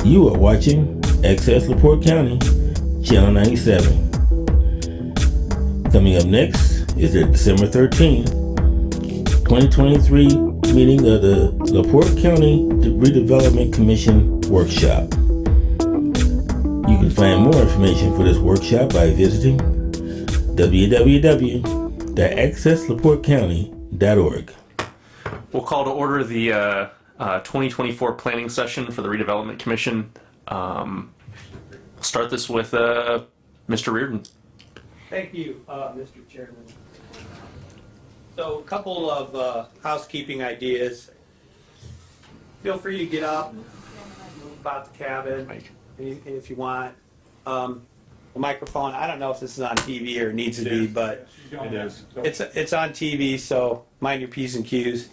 You are watching Access LaPorte County, Channel 97. Coming up next is the December 13th, 2023 meeting of the LaPorte County Redevelopment Commission Workshop. You can find more information for this workshop by visiting www.accesslaportecounty.org. We'll call to order the 2024 planning session for the Redevelopment Commission. We'll start this with Mr. Reardon. Thank you, Mr. Chairman. So a couple of housekeeping ideas. Feel free to get up, move about the cabin if you want. The microphone, I don't know if this is on TV or needs to be, but It is. it's on TV, so mind your P's and Q's.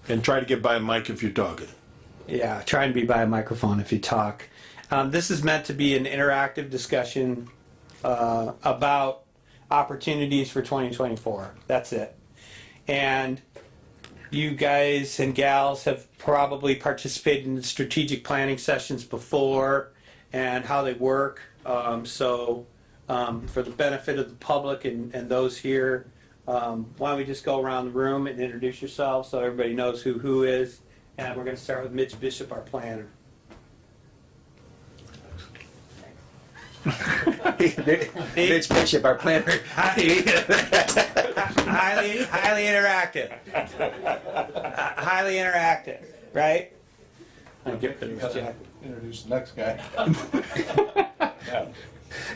And try to get by a mic if you're talking. Yeah, try and be by a microphone if you talk. This is meant to be an interactive discussion about opportunities for 2024. That's it. And you guys and gals have probably participated in strategic planning sessions before and how they work. For the benefit of the public and those here, why don't we just go around the room and introduce yourselves so everybody knows who is. And we're going to start with Mitch Bishop, our planner. Mitch Bishop, our planner. Highly interactive. Highly interactive, right? Introduce the next guy.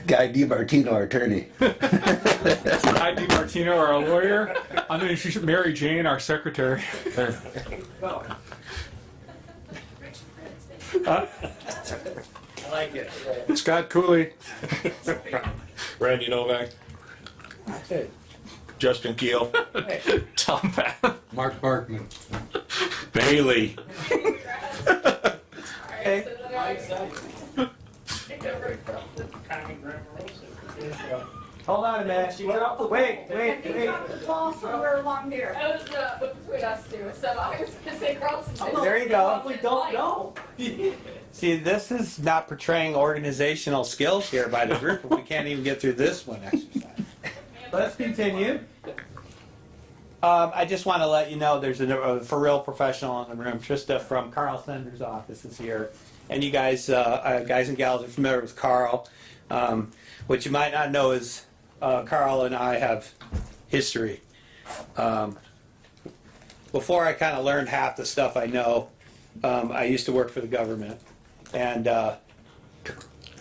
Guy DiMartino, our attorney. Hi, DiMartino, our lawyer. I'm going to introduce Mary Jane, our secretary. I like it. Scott Cooley. Randy Novak, Hey. Justin Keel, Tom Pat. Mark Barkman. Bailey. Hey. Hold on a minute. Wait. Somewhere along here. That was between us two. So I was going to say Carlson. There you go. We don't know. See, this is not portraying organizational skills here by the group if we can't even get through this one exercise. Let's continue. I just want to let you know there's a for real professional in the room. Trista from Carl Sender's office is here. And you guys and gals are familiar with Carl. What you might not know is Carl and I have history. Before I kind of learned half the stuff I know, I used to work for the government. And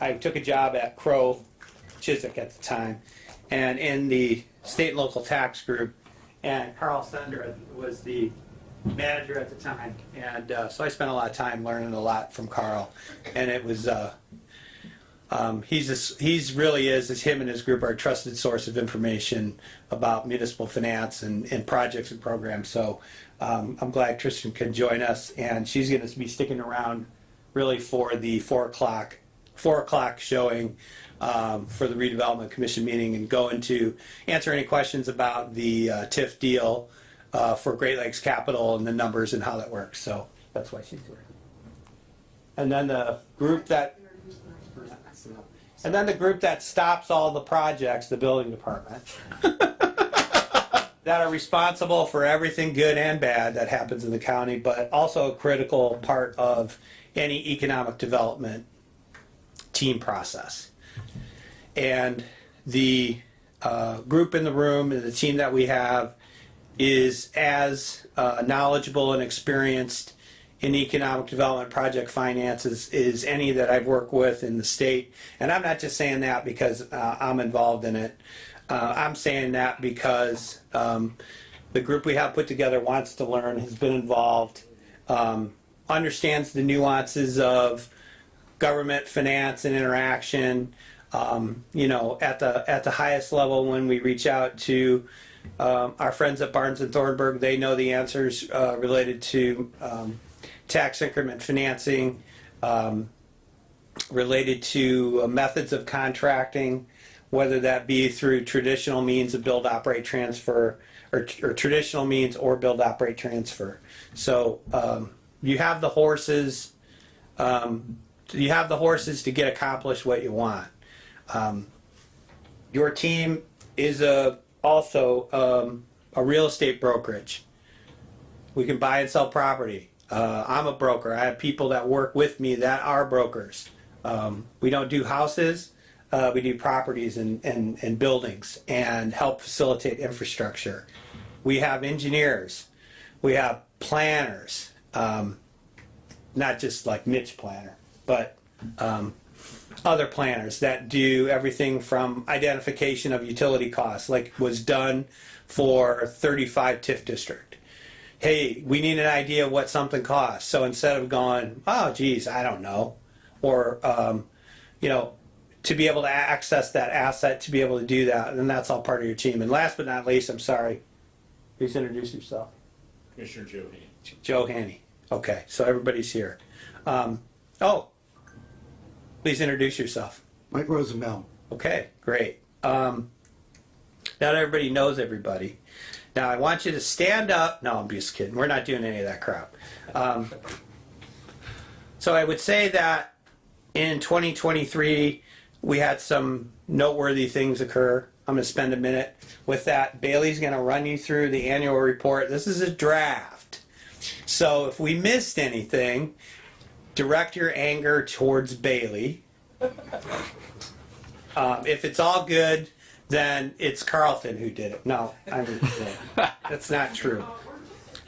I took a job at Crow Chiswick at the time, and in the state and local tax group, and Carl Sender was the manager at the time, and so I spent a lot of time learning a lot from Carl, and it was he's really is him and his group are a trusted source of information about municipal finance and projects and programs. So I'm glad Tristan can join us, and she's going to be sticking around really for the 4 o'clock showing for the Redevelopment Commission meeting, and going to answer any questions about the TIF deal for Great Lakes Capital and the numbers and how that works. So that's why she's here. And then the group that stops all the projects, the building department, that are responsible for everything good and bad that happens in the county, but also a critical part of any economic development team process. And the group in the room and the team that we have is as knowledgeable and experienced in economic development project finance is any that I've worked with in the state. And I'm not just saying that because I'm involved in it. I'm saying that because the group we have put together wants to learn, has been involved, understands the nuances of government finance and interaction. At the highest level, when we reach out to our friends at Barnes and Thornburg, they know the answers related to tax increment financing, related to methods of contracting, whether that be through traditional means of build, operate, transfer, or traditional means or build, operate, transfer. So you have the horses You have the horses to get accomplished what you want. Your team is also a real estate brokerage. We can buy and sell property. I'm a broker. I have people that work with me that are brokers. We don't do houses. We do properties and buildings and help facilitate infrastructure. We have engineers. We have planners. Not just like Mitch Planner, but other planners that do everything from identification of utility costs, like was done for 35 TIF district. Hey, we need an idea of what something costs. So instead of going, oh, geez, I don't know, or to be able to access that asset, to be able to do that, and that's all part of your team. And last but not least, I'm sorry, please introduce yourself. Commissioner Joe Haney. Joe Haney. Okay, so everybody's here. Please introduce yourself. Mike Rosenbaum. Okay, great. Not everybody knows everybody. Now I want you to stand up. No, I'm just kidding. We're not doing any of that crap. So I would say that in 2023, we had some noteworthy things occur. I'm going to spend a minute with that. Bailey's going to run you through the annual report. This is a draft. So if we missed anything, direct your anger towards Bailey. If it's all good, then it's Carlton who did it. No, I mean, that's not true.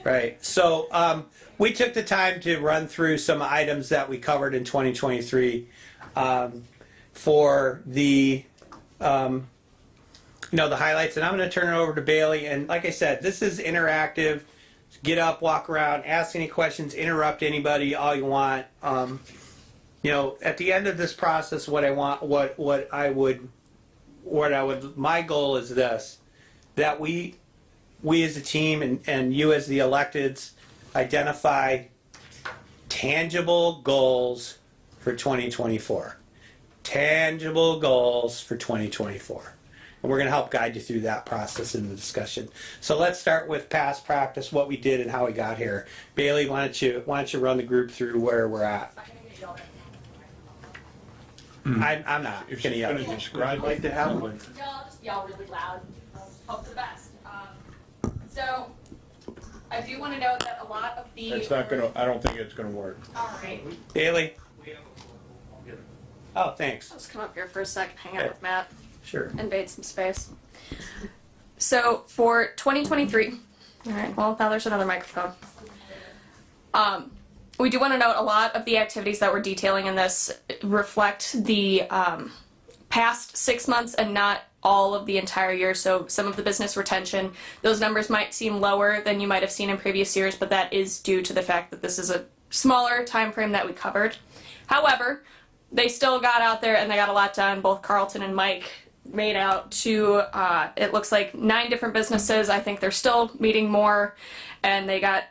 Right. So we took the time to run through some items that we covered in 2023 for the the highlights, and I'm going to turn it over to Bailey. And like I said, this is interactive. Get up, walk around, ask any questions, interrupt anybody, all you want. At the end of this process, my goal is this: that we as a team and you as the electeds identify tangible goals for 2024. Tangible goals for 2024. And we're going to help guide you through that process in the discussion. So let's start with past practice, what we did and how we got here. Bailey, why don't you run the group through where we're at? I'm not going to yell. I'd like to have one. Y'all just yell really loud. Hope for the best. So I do want to note that a lot of the. It's not gonna, I don't think it's gonna work. All right. Bailey? Oh, thanks. Let's come up here for a second, hang out with Matt. Sure. Invade some space. So for 2023, all right, well, now there's another microphone. We do want to note a lot of the activities that we're detailing in this reflect the past 6 months and not all of the entire year. So some of the business retention, those numbers might seem lower than you might have seen in previous years, but that is due to the fact that this is a smaller time frame that we covered. However, they still got out there and they got a lot done. Both Carlton and Mike made out to, it looks like 9 different businesses. I think they're still meeting more. And they got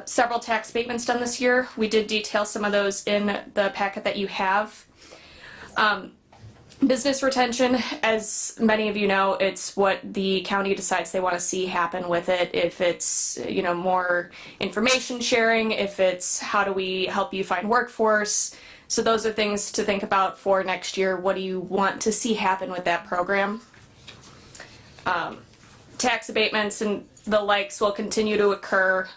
several tax abatements done this year. We did detail some of those in the packet that you have. Business retention, as many of you know, it's what the county decides they want to see happen with it. If it's, more information sharing, if it's how do we help you find workforce. So those are things to think about for next year. What do you want to see happen with that program? Tax abatements and the likes will continue to occur.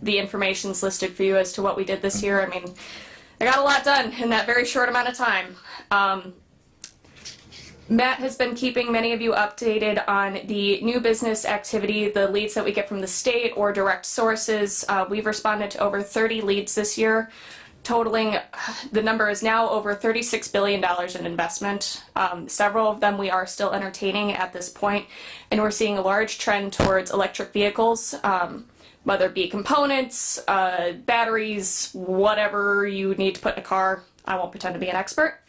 The information's listed for you as to what we did this year. I mean, I got a lot done in that very short amount of time. Matt has been keeping many of you updated on the new business activity, the leads that we get from the state or direct sources. We've responded to over 30 leads this year, totaling, the number is now over $36 billion in investment. Several of them we are still entertaining at this point, and we're seeing a large trend towards electric vehicles, whether it be components, batteries, whatever you need to put in a car. I won't pretend to be an expert.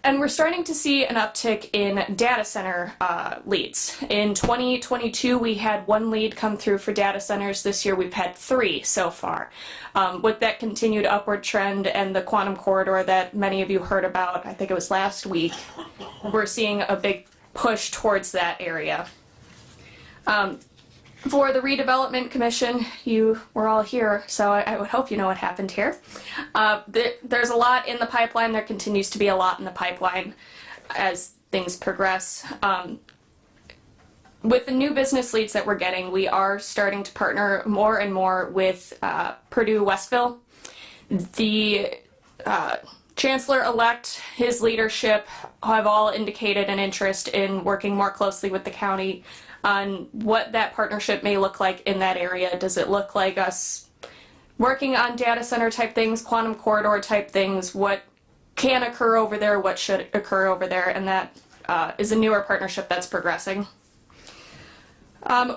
And we're starting to see an uptick in data center leads. In 2022, we had 1 lead come through for data centers. This year, we've had 3 so far. With that continued upward trend and the quantum corridor that many of you heard about, I think it was last week, we're seeing a big push towards that area. For the redevelopment commission, you were all here, so I would hope you know what happened here. There's a lot in the pipeline. There continues to be a lot in the pipeline as things progress. With the new business leads that we're getting, we are starting to partner more and more with Purdue Westville. The Chancellor-elect, his leadership have all indicated an interest in working more closely with the county on what that partnership may look like in that area. Does it look like us working on data center type things, quantum corridor type things, what can occur over there, what should occur over there, and that is a newer partnership that's progressing.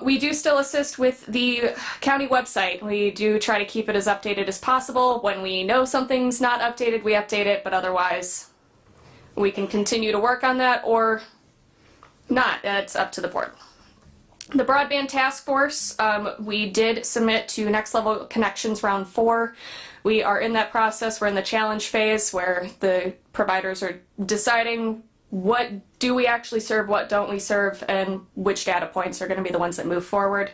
We do still assist with the county website. We do try to keep it as updated as possible. When we know something's not updated, we update it, but otherwise we can continue to work on that or not. It's up to the board. The broadband task force, we did submit to Next Level Connections round 4. We are in that process. We're in the challenge phase where the providers are deciding what do we actually serve, what don't we serve, and which data points are going to be the ones that move forward.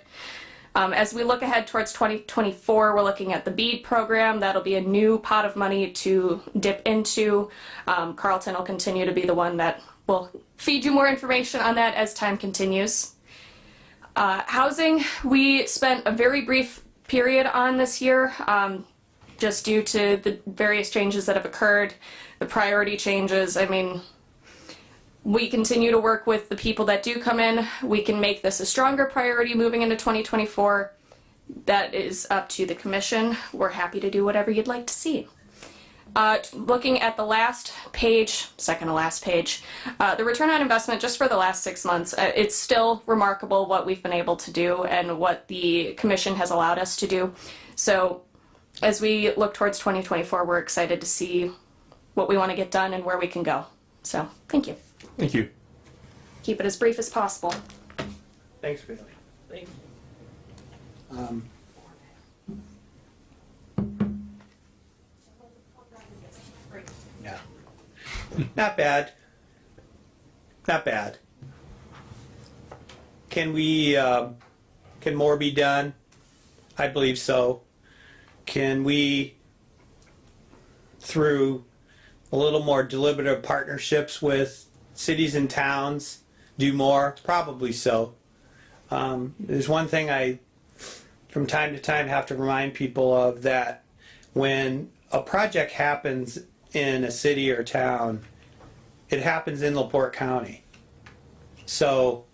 As we look ahead towards 2024, we're looking at the BEAD program. That'll be a new pot of money to dip into. Carlton will continue to be the one that will feed you more information on that as time continues. Housing, we spent a very brief period on this year, just due to the various changes that have occurred, the priority changes. I mean, we continue to work with the people that do come in. We can make this a stronger priority moving into 2024. That is up to the commission. We're happy to do whatever you'd like to see. Looking at the last page, second to last page, the return on investment just for the last 6 months, it's still remarkable what we've been able to do and what the commission has allowed us to do. So as we look towards 2024, we're excited to see what we want to get done and where we can go. So thank you. Thank you. Keep it as brief as possible. Thanks, Bailey. Thank you. Yeah. Not bad. Not bad. Can we, can more be done? I believe so. Can we, through a little more deliberative partnerships with cities and towns, do more? Probably so. There's one thing I, from time to time, have to remind people of, that when a project happens in a city or town, it happens in LaPorte County. So,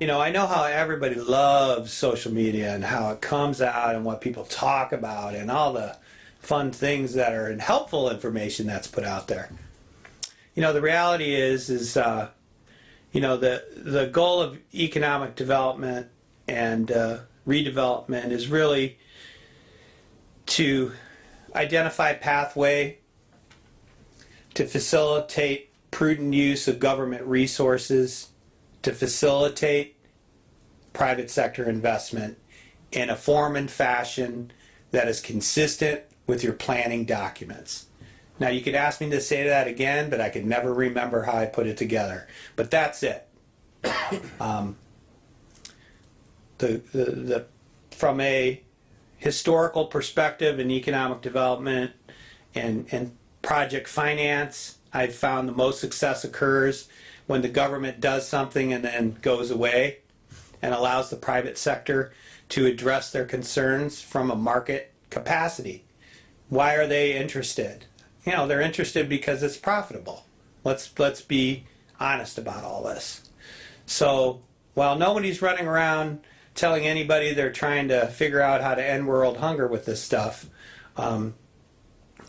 you know, I know how everybody loves social media and how it comes out and what people talk about and all the fun things that are and helpful information that's put out there. You know, the reality is you know, the goal of economic development and redevelopment is really to identify a pathway to facilitate prudent use of government resources, to facilitate private sector investment in a form and fashion that is consistent with your planning documents. Now, you could ask me to say that again, but I could never remember how I put it together. But that's it. From a historical perspective in economic development and project finance, I've found the most success occurs when the government does something and then goes away and allows the private sector to address their concerns from a market capacity. Why are they interested? You know, they're interested because it's profitable. Let's be honest about all this. So while nobody's running around telling anybody they're trying to figure out how to end world hunger with this stuff,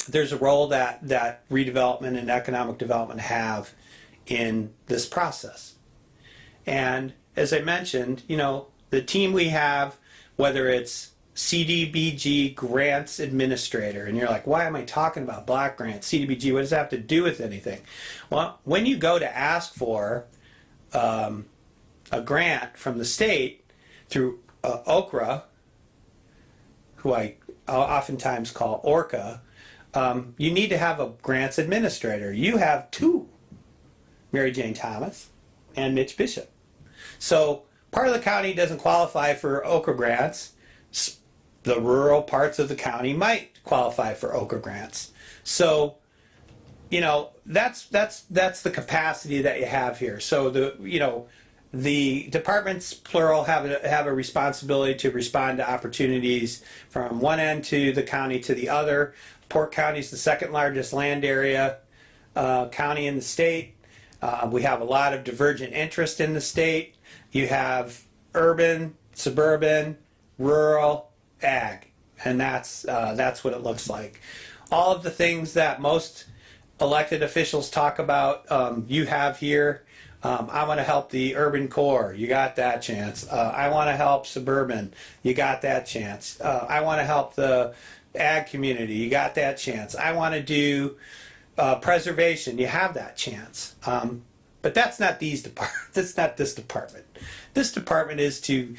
there's a role that redevelopment and economic development have in this process. And as I mentioned, you know, the team we have, whether it's CDBG grants administrator, and you're like, why am I talking about block grants, CDBG, what does that have to do with anything? Well, when you go to ask for a grant from the state through OKRA, who I oftentimes call ORCA, you need to have a grants administrator. You have two, Mary Jane Thomas and Mitch Bishop. So part of the county doesn't qualify for Okra grants. The rural parts of the county might qualify for Okra grants. So, you know, that's the capacity that you have here. So the departments, plural, have a responsibility to respond to opportunities from one end to the county to the other. Port County is the second largest land area county in the state. We have a lot of divergent interest in the state. You have urban, suburban, rural, ag, and that's what it looks like. All of the things that most elected officials talk about, you have here. I want to help the urban core. You got that chance. I want to help suburban. You got that chance. I want to help the ag community. You got that chance. I want to do preservation. You have that chance. But that's not these departments. That's not this department. This department is to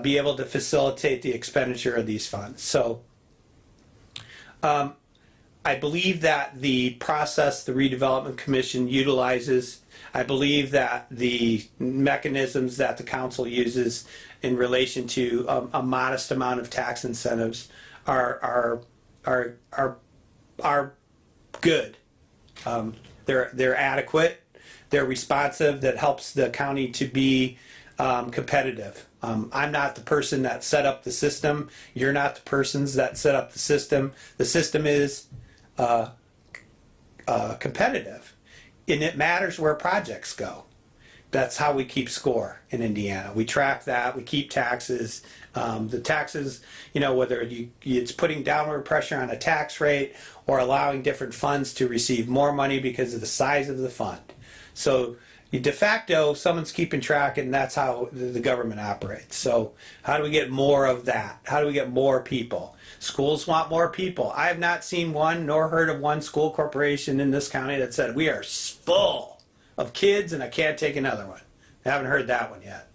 be able to facilitate the expenditure of these funds. So I believe that the process the Redevelopment Commission utilizes, I believe that the mechanisms that the council uses in relation to a modest amount of tax incentives are good. They're adequate. They're responsive. That helps the county to be competitive. I'm not the person that set up the system. You're not the persons that set up the system. The system is competitive, and it matters where projects go. That's how we keep score in Indiana. We track that. We keep taxes. The taxes, you know, whether it's putting downward pressure on a tax rate or allowing different funds to receive more money because of the size of the fund. So de facto, someone's keeping track, and that's how the government operates. So how do we get more of that? How do we get more people? Schools want more people. I have not seen one nor heard of one school corporation in this county that said we are full of kids and I can't take another one. I haven't heard that one yet.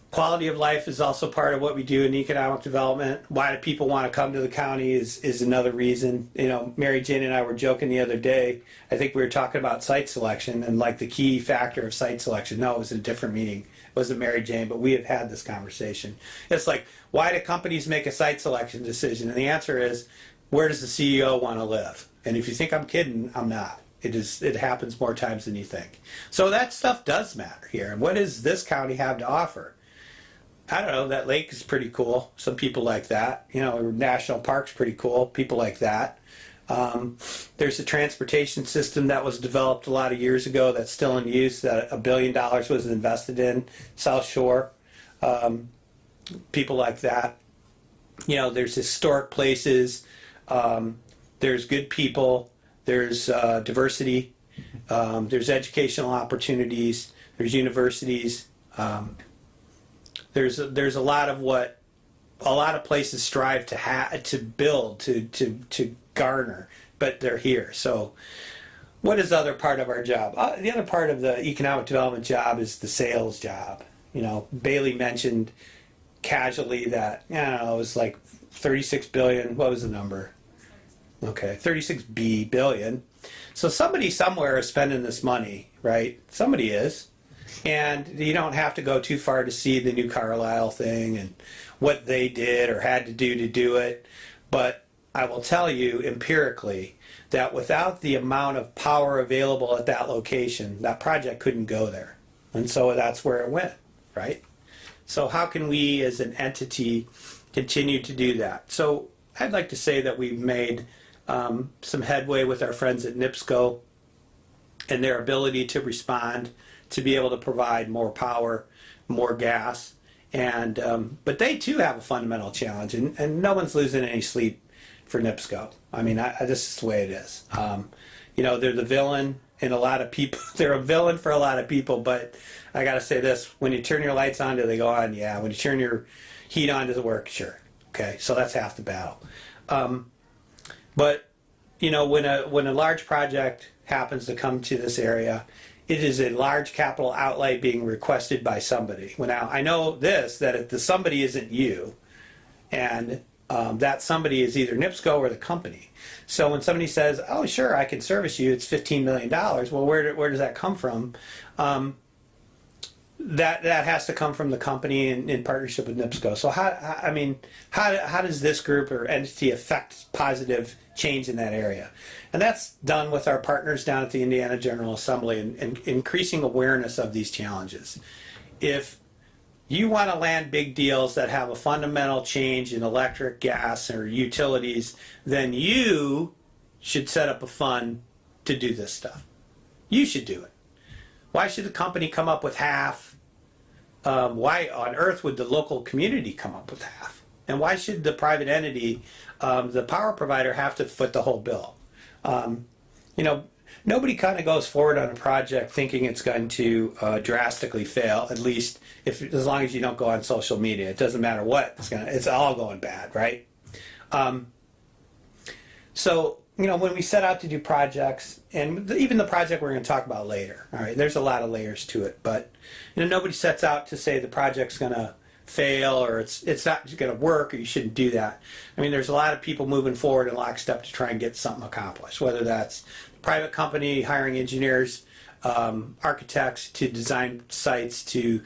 Quality of life is also part of what we do in economic development. Why do people want to come to the county is another reason. You know, Mary Jane and I were joking the other day. I think we were talking about site selection and like the key factor of site selection. No, it was in a different meeting. It wasn't Mary Jane, but we have had this conversation. It's like, why do companies make a site selection decision? And the answer is, where does the CEO want to live? And if you think I'm kidding, I'm not. It happens more times than you think. So that stuff does matter here. And what does this county have to offer? I don't know, that lake is pretty cool. Some people like that. You know, national park's pretty cool. People like that. There's a transportation system that was developed a lot of years ago that's still in use, that $1 billion was invested in, South Shore. People like that. You know, there's historic places. There's good people. There's diversity. There's educational opportunities. There's universities. There's a lot of what a lot of places strive to build, to garner, but they're here. So what is the other part of our job? The other part of the economic development job is the sales job. You know, Bailey mentioned casually that, I don't know, it was like 36 billion. What was the number? Okay, 36 billion. So somebody somewhere is spending this money, right? Somebody is. And you don't have to go too far to see the new Carlisle thing and what they did or had to do it. But I will tell you empirically that without the amount of power available at that location, that project couldn't go there. And so that's where it went, right? So how can we as an entity continue to do that? So I'd like to say that we've made some headway with our friends at NIPSCO and their ability to respond, to be able to provide more power, more gas. And but they too have a fundamental challenge, and no one's losing any sleep for NIPSCO. I mean, this is the way it is. You know, they're the villain in a lot of people. They're a villain for a lot of people, but I got to say this, when you turn your lights on, do they go on? Yeah. When you turn your heat on, does it work? Sure. Okay, so that's half the battle. But, you know, when a large project happens to come to this area, it is a large capital outlay being requested by somebody. Well, now, I know this, that if the somebody isn't you, and that somebody is either NIPSCO or the company. So when somebody says, oh, sure, I can service you, it's $15 million, well, where does that come from? that has to come from the company in partnership with NIPSCO. So how does this group or entity affect positive change in that area? And that's done with our partners down at the Indiana General Assembly and increasing awareness of these challenges. If you want to land big deals that have a fundamental change in electric, gas, or utilities, then you should set up a fund to do this stuff. You should do it. Why should the company come up with half? Why on earth would the local community come up with half? And why should the private entity, the power provider, have to foot the whole bill? Nobody kind of goes forward on a project thinking it's going to drastically fail. At least as long as you don't go on social media, it doesn't matter what it's all going bad, right? So when we set out to do projects, and even the project we're going to talk about later, all right, there's a lot of layers to it, but nobody sets out to say the project's going to fail or it's not going to work or you shouldn't do that. I mean, there's a lot of people moving forward in lockstep to try and get something accomplished, whether that's private company hiring engineers, architects to design sites, to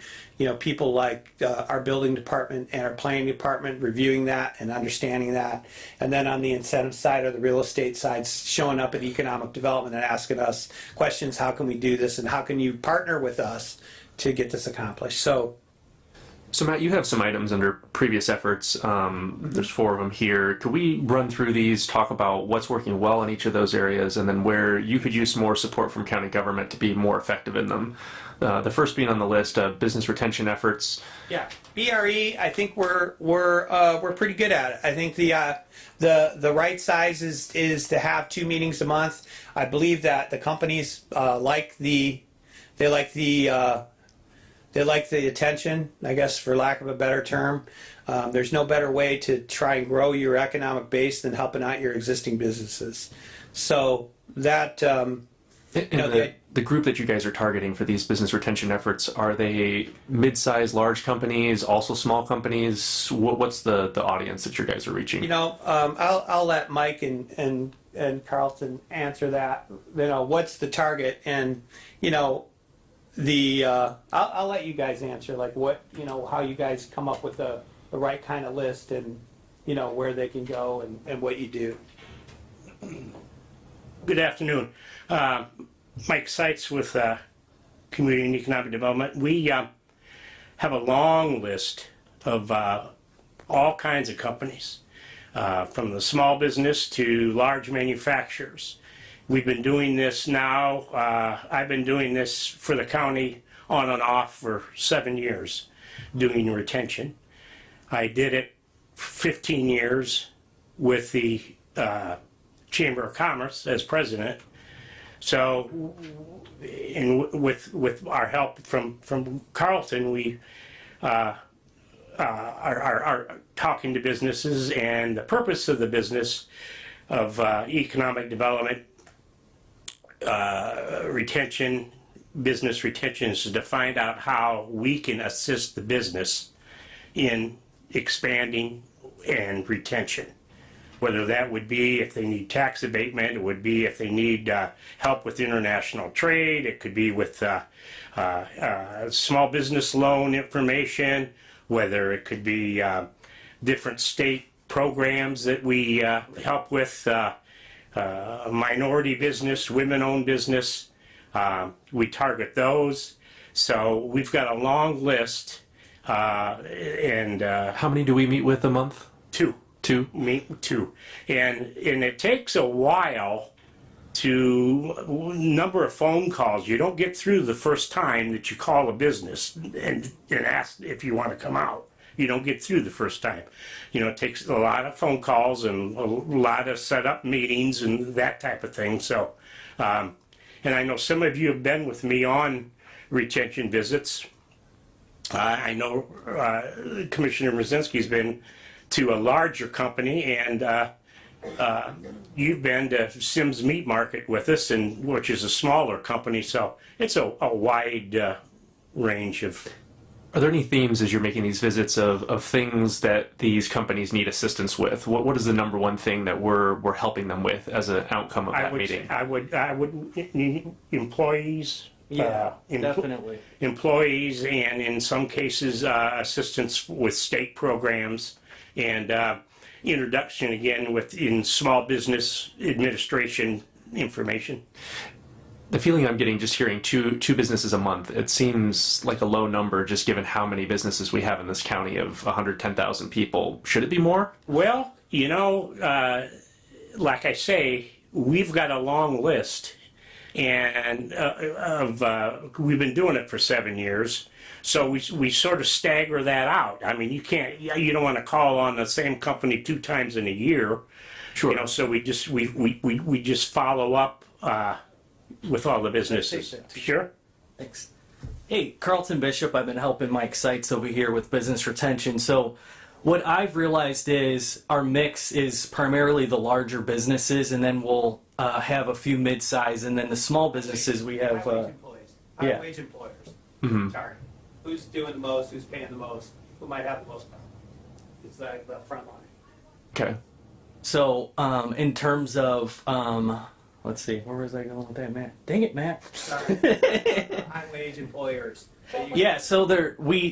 people like our building department and our planning department reviewing that and understanding that, and then on the incentive side or the real estate side, showing up at economic development and asking us questions: how can we do this, and how can you partner with us to get this accomplished? So Matt, you have some items under previous efforts. There's 4 of them here. Could we run through these, talk about what's working well in each of those areas, and then where you could use more support from county government to be more effective in them? The first being on the list, business retention efforts. Yeah, BRE. I think we're pretty good at it. I think the right size is to have 2 meetings a month. I believe that the companies like the attention, I guess, for lack of a better term. There's no better way to try and grow your economic base than helping out your existing businesses. So that the group that you guys are targeting for these business retention efforts, are they mid-sized, large companies, also small companies? What's the audience that you guys are reaching? I'll let Mike and Carlton answer that. What's the target? And I'll let you guys answer, like what how you guys come up with the right kind of list, and where they can go and what you do. Good afternoon. Mike Seitz with Community and Economic Development. We have a long list of all kinds of companies, from the small business to large manufacturers. We've been doing this now, I've been doing this for the county on and off for 7 years, doing retention. I did it for 15 years with the Chamber of Commerce as president. So, with our help from Carlton, we are talking to businesses, and the purpose of the business of economic development retention, business retention, is to find out how we can assist the business in expanding and retention. Whether that would be if they need tax abatement, it would be if they need help with international trade, it could be with small business loan information, whether it could be different state programs that we help with, minority business, women-owned business. We target those. So we've got a long list. And how many do we meet with a month? 2. 2? Meet 2. And it takes a while to number of phone calls. You don't get through the first time that you call a business and ask if you want to come out. You don't get through the first time. It takes a lot of phone calls and a lot of set up meetings and that type of thing. So, and I know some of you have been with me on retention visits. I know Commissioner Brzezinski's been to a larger company, and you've been to Sims Meat Market with us, which is a smaller company. So it's a wide range of. Are there any themes as you're making these visits of things that these companies need assistance with? What is the number one thing that we're helping them with as an outcome of that meeting? I would need employees, Definitely. employees, and in some cases, assistance with state programs, and introduction again in small business administration information. The feeling I'm getting just hearing two businesses a month, it seems like a low number just given how many businesses we have in this county of 110,000 people. Should it be more? Well, like I say, we've got a long list, and we've been doing it for 7 years. So we sort of stagger that out. I mean, you don't want to call on the same company 2 times in a year. Sure. So we just follow up with all the businesses. Sure. Thanks. Hey, Carlton Bishop. I've been helping Mike Seitz over here with business retention. So what I've realized is our mix is primarily the larger businesses, and then we'll have a few mid-size, and then the small businesses we have. High-wage employees. yeah. High-wage employers. Sorry. Who's doing the most, who's paying the most, who might have the most power? It's the front line. Okay. So in terms of let's see, where was I going with that, Matt? Dang it, Matt. High-wage employers. Yeah, so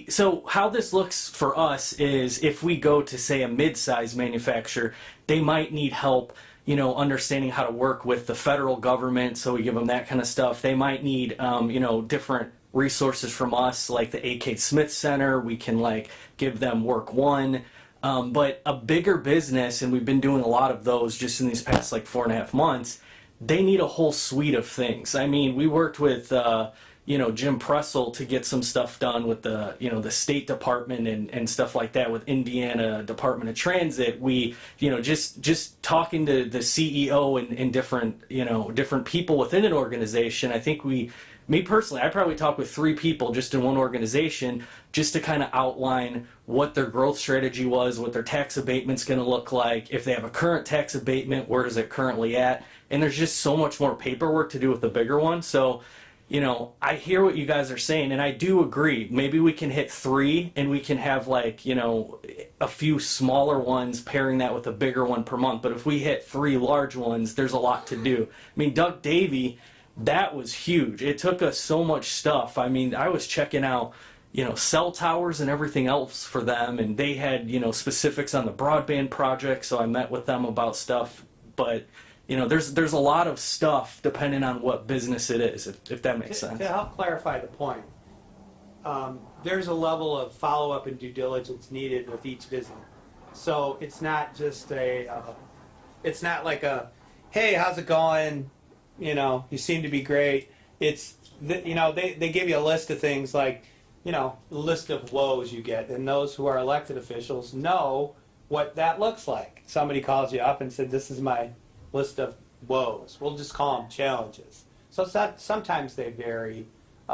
so how this looks for us is if we go to say a mid-sized manufacturer, they might need help, understanding how to work with the federal government, so we give them that kind of stuff. They might need different resources from us, like the A.K. Smith Center. We can give them work one. But a bigger business, and we've been doing a lot of those just in these past 4.5 months, they need a whole suite of things. I mean, we worked with Jim Pressel to get some stuff done with the the State Department and stuff like that, with Indiana Department of Transit. We just talking to the CEO and different people within an organization. I think me personally, I probably talked with 3 people just in one organization just to kind of outline what their growth strategy was, what their tax abatement's going to look like, if they have a current tax abatement, where is it currently at? And there's just so much more paperwork to do with the bigger one. So, I hear what you guys are saying, and I do agree. Maybe we can hit 3 and we can have a few smaller ones pairing that with a bigger one per month. But if we hit 3 large ones, there's a lot to do. I mean, Doug Davey, that was huge. It took us so much stuff. I mean, I was checking out, cell towers and everything else for them, and they had, specifics on the broadband project, so I met with them about stuff. But, there's a lot of stuff depending on what business it is, if that makes sense. To help clarify the point, there's a level of follow-up and due diligence needed with each business. So it's not just it's not like hey, how's it going? You seem to be great. It's, they give you a list of things list of woes you get, and those who are elected officials know what that looks like. Somebody calls you up and said, this is my list of woes. We'll just call them challenges. So sometimes they vary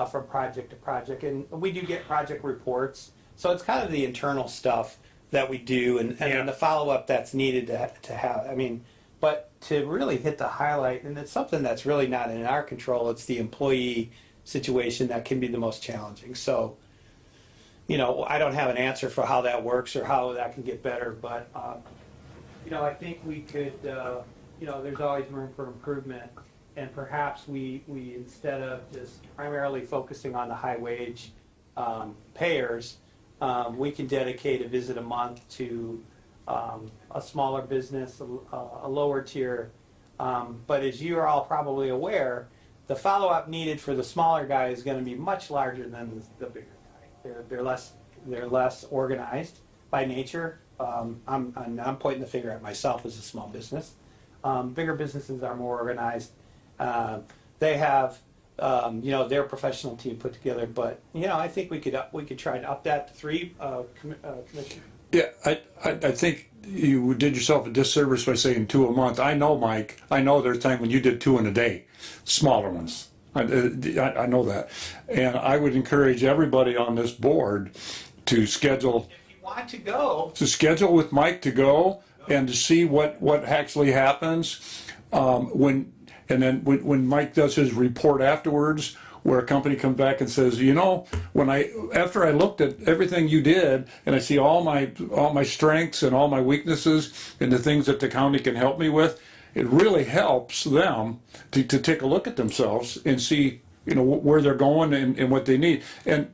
from project to project, and we do get project reports. So it's kind of the internal stuff that we do, and then the follow-up that's needed to have. I mean, but to really hit the highlight, and it's something that's really not in our control, it's the employee situation that can be the most challenging. So, I don't have an answer for how that works or how that can get better, but, I think we could, there's always room for improvement, and perhaps we instead of just primarily focusing on the high wage payers, we can dedicate a visit a month to a smaller business, a lower tier. But as you are all probably aware, the follow-up needed for the smaller guy is going to be much larger than the bigger guy. They're less organized by nature. I'm pointing the finger at myself as a small business. Bigger businesses are more organized. They have their professional team put together. But I think we could try to up that to 3. Commissioner. Yeah, I think you did yourself a disservice by saying 2 a month. I know, Mike, there's a time when you did 2 in a day, smaller ones. I know that. And I would encourage everybody on this board to schedule. If you want to go. To schedule with Mike to go and to see what actually happens. When Mike does his report afterwards, where a company comes back and says, after I looked at everything you did and I see all my strengths and all my weaknesses and the things that the county can help me with, it really helps them to take a look at themselves and see, where they're going and what they need. And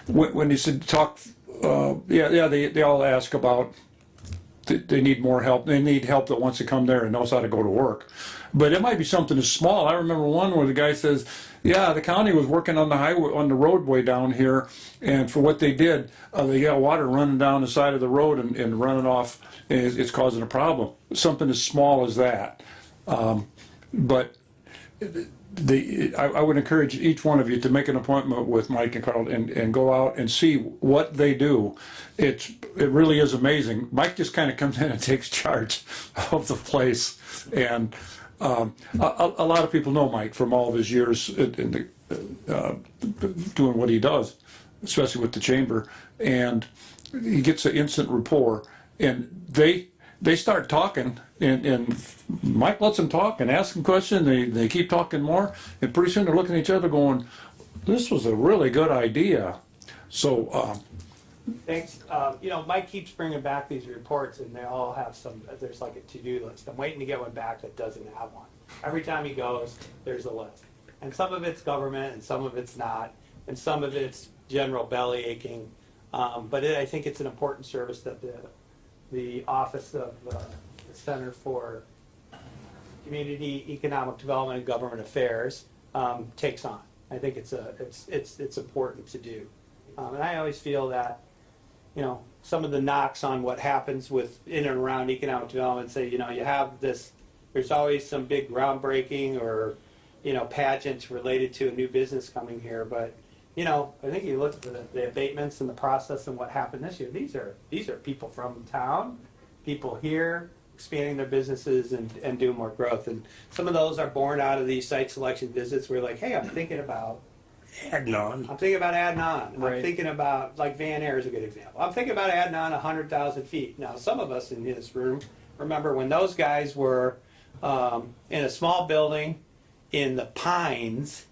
when he said talk, they all ask about they need more help. They need help that wants to come there and knows how to go to work. But it might be something as small. I remember one where the guy says, "Yeah, the county was working on the highway, on the roadway down here, and for what they did, they got water running down the side of the road and running off, and it's causing a problem." Something as small as that. But I would encourage each one of you to make an appointment with Mike and Carl and go out and see what they do. It really is amazing. Mike just kind of comes in and takes charge of the place, and a lot of people know Mike from all of his years doing what he does, especially with the chamber, and he gets an instant rapport, and they start talking, and Mike lets them talk and ask them questions. They keep talking more, and pretty soon they're looking at each other going, "This was a really good idea." So, Thanks. Mike keeps bringing back these reports, and they all have there's like a to-do list. I'm waiting to get one back that doesn't have one. Every time he goes, there's a list. And some of it's government, and some of it's not, and some of it's general belly aching. But I think it's an important service that the Office of the Center for Community Economic Development and Government Affairs takes on. I think it's important to do. And I always feel that, some of the knocks on what happens in and around economic development say, you have this, there's always some big groundbreaking or, pageants related to a new business coming here. But, I think you look at the abatements and the process and what happened this year. These are people from town, people here, expanding their businesses and doing more growth. And some of those are born out of these site selection visits where like, hey, I'm thinking about adding on. I'm thinking about, like Van Air is a good example. I'm thinking about adding on 100,000 feet. Now, some of us in this room remember when those guys were in a small building in the Pines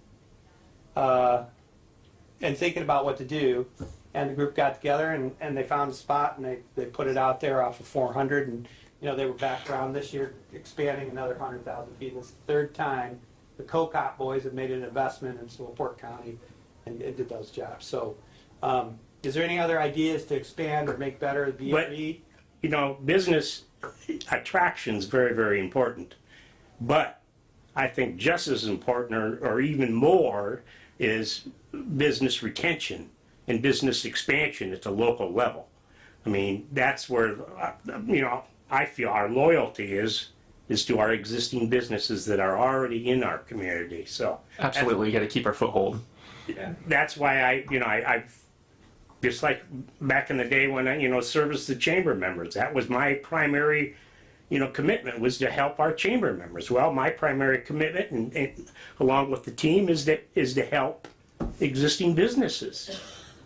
and thinking about what to do. And the group got together and they found a spot and they put it out there off of 400. And, they were back around this year expanding another 100,000 feet. This is the third time the COCOP boys have made an investment in LaPorte County and did those jobs. So, is there any other ideas to expand or make better the BRE? Business attraction is very, very important. But I think just as important or even more is business retention and business expansion at the local level. I mean, that's where, I feel our loyalty is to our existing businesses that are already in our community. So absolutely, you got to keep our foothold. That's why I just like back in the day when I serviced the chamber members. That was my primary commitment, was to help our chamber members. Well, my primary commitment and along with the team is to help existing businesses.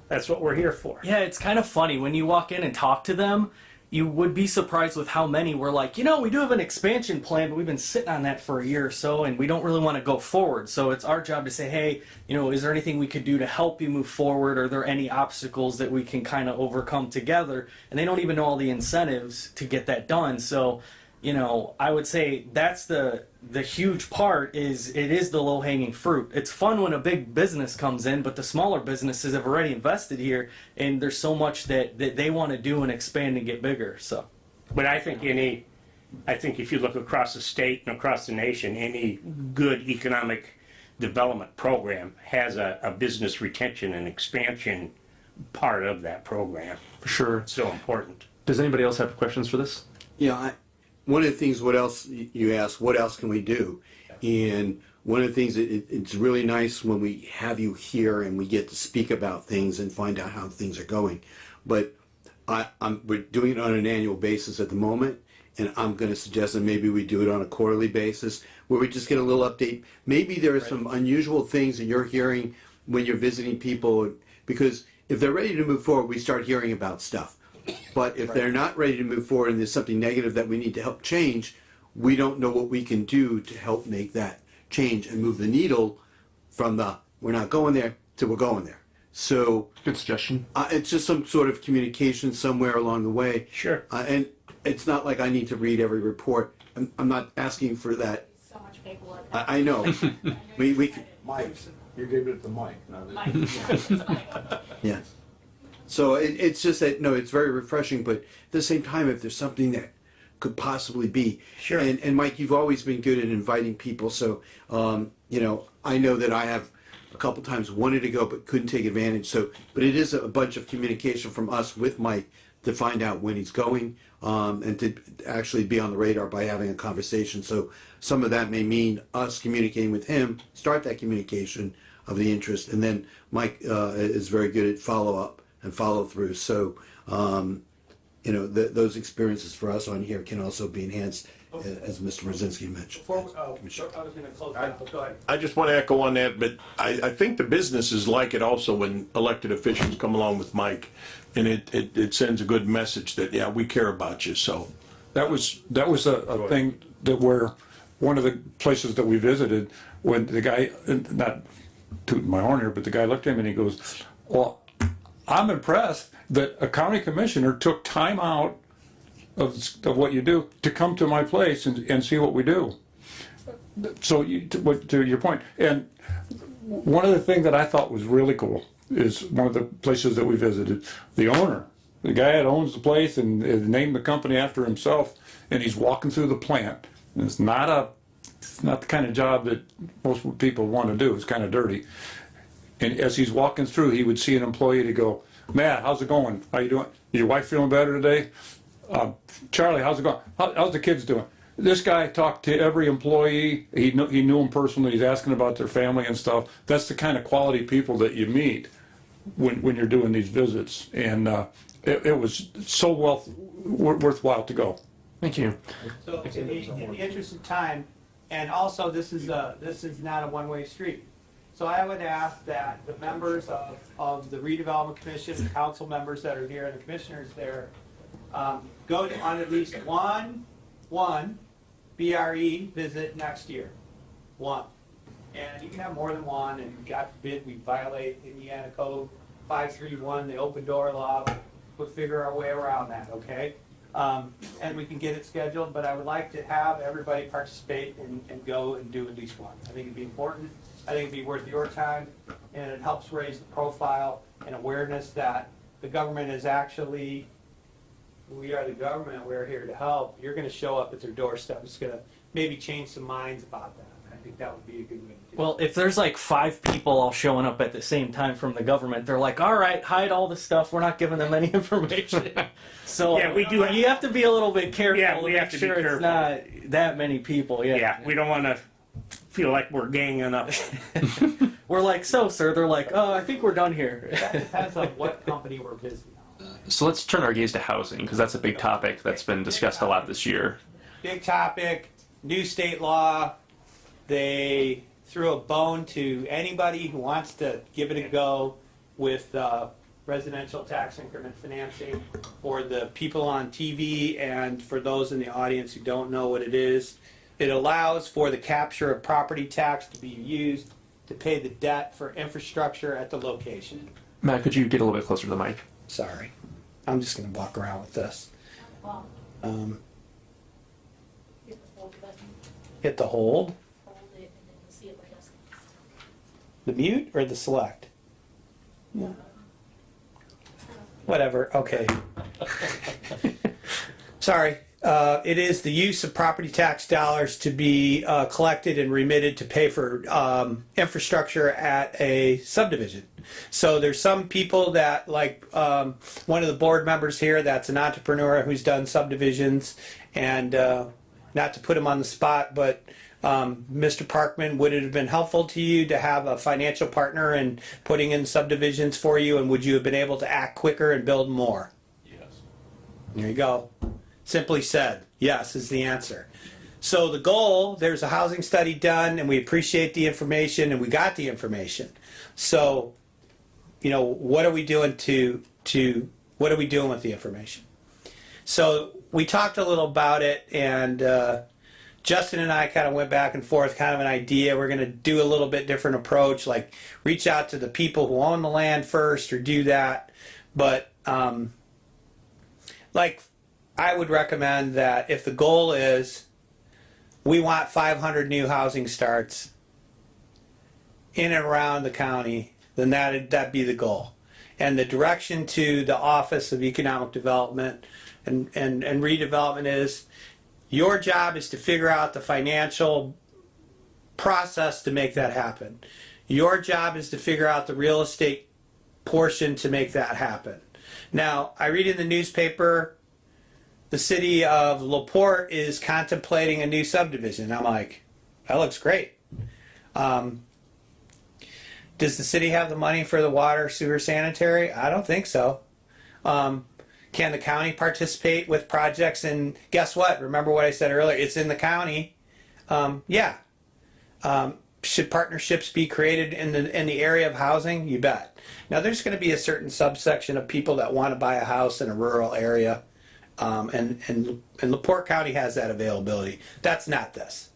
That's what we're here for. Yeah, it's kind of funny when you walk in and talk to them. You would be surprised with how many were like, we do have an expansion plan, but we've been sitting on that for a year or so, and we don't really want to go forward. So it's our job to say, hey, is there anything we could do to help you move forward? Are there any obstacles that we can kind of overcome together? And they don't even know all the incentives to get that done. So, I would say that's the huge part is it is the low-hanging fruit. It's fun when a big business comes in, but the smaller businesses have already invested here, and there's so much that they want to do and expand and get bigger. So, but I think if you look across the state and across the nation, any good economic development program has a business retention and expansion part of that program. For sure. It's so important. Does anybody else have questions for this? One of the things, what else you asked, what else can we do? And one of the things, it's really nice when we have you here and we get to speak about things and find out how things are going. But we're doing it on an annual basis at the moment, and I'm going to suggest that maybe we do it on a quarterly basis where we just get a little update. Maybe there are some unusual things that you're hearing when you're visiting people, because if they're ready to move forward, we start hearing about stuff. But if they're not ready to move forward and there's something negative that we need to help change, we don't know what we can do to help make that change and move the needle from we're not going there to we're going there. So good suggestion. It's just some sort of communication somewhere along the way. Sure. And it's not like I need to read every report. I'm not asking for that. So much paperwork. I know. we You gave it to Mike, not it. Yeah. So it's just that, no, it's very refreshing, but at the same time, if there's something that could possibly be. Sure. And Mike, you've always been good at inviting people, so, you know, I know that I have a couple times wanted to go but couldn't take advantage, so, but it is a bunch of communication from us with Mike to find out when he's going, and to actually be on the radar by having a conversation. So some of that may mean us communicating with him, start that communication of the interest, and then Mike is very good at follow-up and follow-through. So, you know, those experiences for us on here can also be enhanced, as Mr. Brzezinski mentioned. I was going to close that, but go ahead. I just want to echo on that, but I think the businesses like it also when elected officials come along with Mike, and it sends a good message that, yeah, we care about you, so. That was a thing that where, one of the places that we visited, when the guy, not tooting my horn here, but the guy looked at him and he goes, well, I'm impressed that a county commissioner took time out of what you do to come to my place and see what we do. So to your point, and one of the things that I thought was really cool is one of the places that we visited, the owner, the guy that owns the place and named the company after himself, and he's walking through the plant. And it's not the kind of job that most people want to do. It's kind of dirty. And as he's walking through, he would see an employee to go, Matt, how's it going? How you doing? Is your wife feeling better today? Charlie, how's it going? How's the kids doing? This guy talked to every employee. He knew them personally. He's asking about their family and stuff. That's the kind of quality people that you meet when you're doing these visits. And it was so worthwhile to go. Thank you. So in the interest of time, and also this is not a one-way street. So I would ask that the members of the redevelopment commission, the council members that are here and the commissioners there, go on at least one BRE visit next year. One. And you can have more than one, and God forbid we violate Indiana Code 531, the open door law. We'll figure our way around that, okay? And we can get it scheduled, but I would like to have everybody participate and go and do at least one. I think it'd be important. I think it'd be worth your time, and it helps raise the profile and awareness that the government is actually, we are the government, we're here to help. You're gonna show up at their doorstep. It's gonna maybe change some minds about that. I think that would be a good way to do it. Well, if there's like 5 people all showing up at the same time from the government, they're like, all right, hide all the stuff. We're not giving them any information. So Yeah, we do. You have to be a little bit careful. Yeah, we to have make to be sure careful. it's not that many people. Yeah. Yeah, we don't want to feel like we're ganging up. We're like, so, sir. They're like, oh, I think we're done here. That depends on what company we're visiting. So let's turn our gaze to housing, because that's a big topic that's been discussed a lot this year. Big topic, new state law. They threw a bone to anybody who wants to give it a go with residential tax increment financing for the people on TV and for those in the audience who don't know what it is. It allows for the capture of property tax to be used to pay the debt for infrastructure at the location. Matt, could you get a little bit closer to the mic? Sorry, I'm just going to walk around with this. Hit the hold. The mute or the select? Whatever, okay. Sorry. It is the use of property tax dollars to be collected and remitted to pay for infrastructure at a subdivision. So there's some people that, like one of the board members here that's an entrepreneur who's done subdivisions, and not to put him on the spot, but Mr. Parkman, would it have been helpful to you to have a financial partner in putting in subdivisions for you, and would you have been able to act quicker and build more? Yes. There you go. Simply said, yes is the answer. So the goal, there's a housing study done, and we appreciate the information, and we got the information. So, you know, what are we doing what are we doing with the information? So we talked a little about it, and Justin and I kind of went back and forth, kind of an idea. We're going to do a little bit different approach, like reach out to the people who own the land first, or do that. But like, I would recommend that if the goal is we want 500 new housing starts, in and around the county, then that'd be the goal. And the direction to the Office of Economic Development and Redevelopment is, your job is to figure out the financial process to make that happen. Your job is to figure out the real estate portion to make that happen. Now, I read in the newspaper, the city of LaPorte is contemplating a new subdivision. I'm like, that looks great. Does the city have the money for the water, sewer, sanitary? I don't think so. Can the county participate with projects? And guess what? Remember what I said earlier? It's in the county. Yeah. Should partnerships be created in the area of housing? You bet. Now, there's going to be a certain subsection of people that want to buy a house in a rural area, and LaPorte County has that availability. That's not this.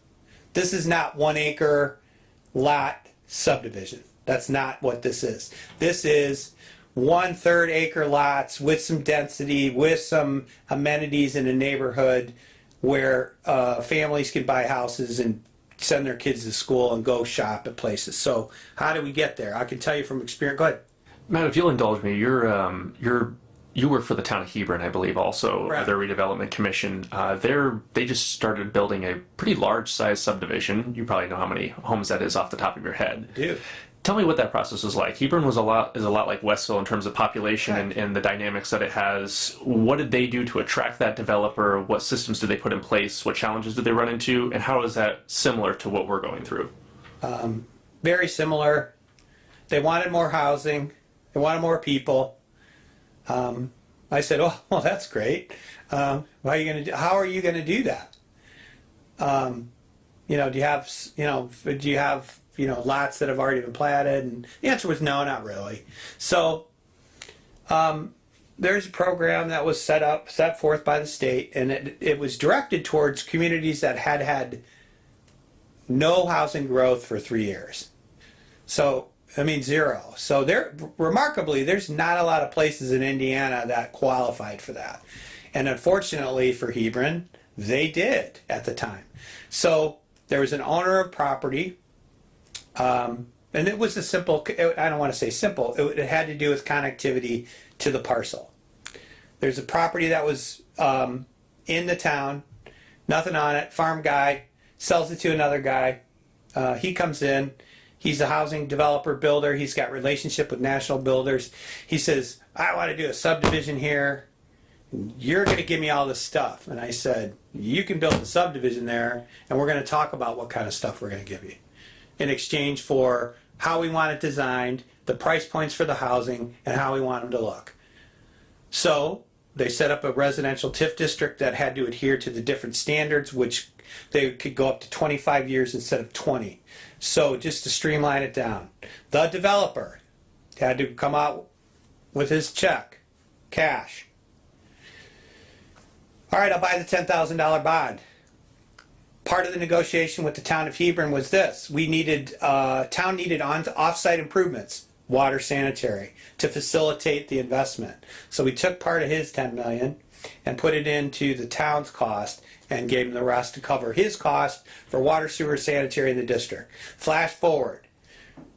This is not 1 acre lot subdivision. That's not what this is. This is 1/3 acre lots with some density, with some amenities in a neighborhood where families can buy houses and send their kids to school and go shop at places. So how do we get there? I can tell you from experience. Go ahead. Matt, if you'll indulge me, you work for the town of Hebron, I believe, also Right. their redevelopment commission. They just started building a pretty large size subdivision. You probably know how many homes that is off the top of your head. Dude. Tell me what that process was like. Hebron is a lot like Westville in terms of population and the dynamics that it has. What did they do to attract that developer? What systems did they put in place? What challenges did they run into? And how is that similar to what we're going through? Very similar. They wanted more housing. They wanted more people. I said, "Oh, well, that's great. How are you going to do that? Do you have lots that have already been platted?" And the answer was no, not really. So there's a program that was set forth by the state, and it was directed towards communities that had no housing growth for 3 years. So, I mean, zero. So remarkably, there's not a lot of places in Indiana that qualified for that. And unfortunately for Hebron, they did at the time. So there was an owner of property, and it was a simple, I don't want to say simple, it had to do with connectivity to the parcel. There's a property that was in the town, nothing on it, farm guy, sells it to another guy. He comes in, he's a housing developer builder, he's got relationship with national builders. He says, "I want to do a subdivision here. You're going to give me all this stuff." And I said, "You can build a subdivision there, and we're going to talk about what kind of stuff we're going to give you in exchange for how we want it designed, the price points for the housing, and how we want them to look." So they set up a residential TIF district that had to adhere to the different standards, which they could go up to 25 years instead of 20. So just to streamline it down, the developer had to come out with his check, cash. "All right, I'll buy the $10,000 bond." Part of the negotiation with the town of Hebron was this: town needed off-site improvements, water, sanitary, to facilitate the investment. So we took part of his $10 million and put it into the town's cost and gave him the rest to cover his cost for water, sewer, sanitary in the district. Flash forward.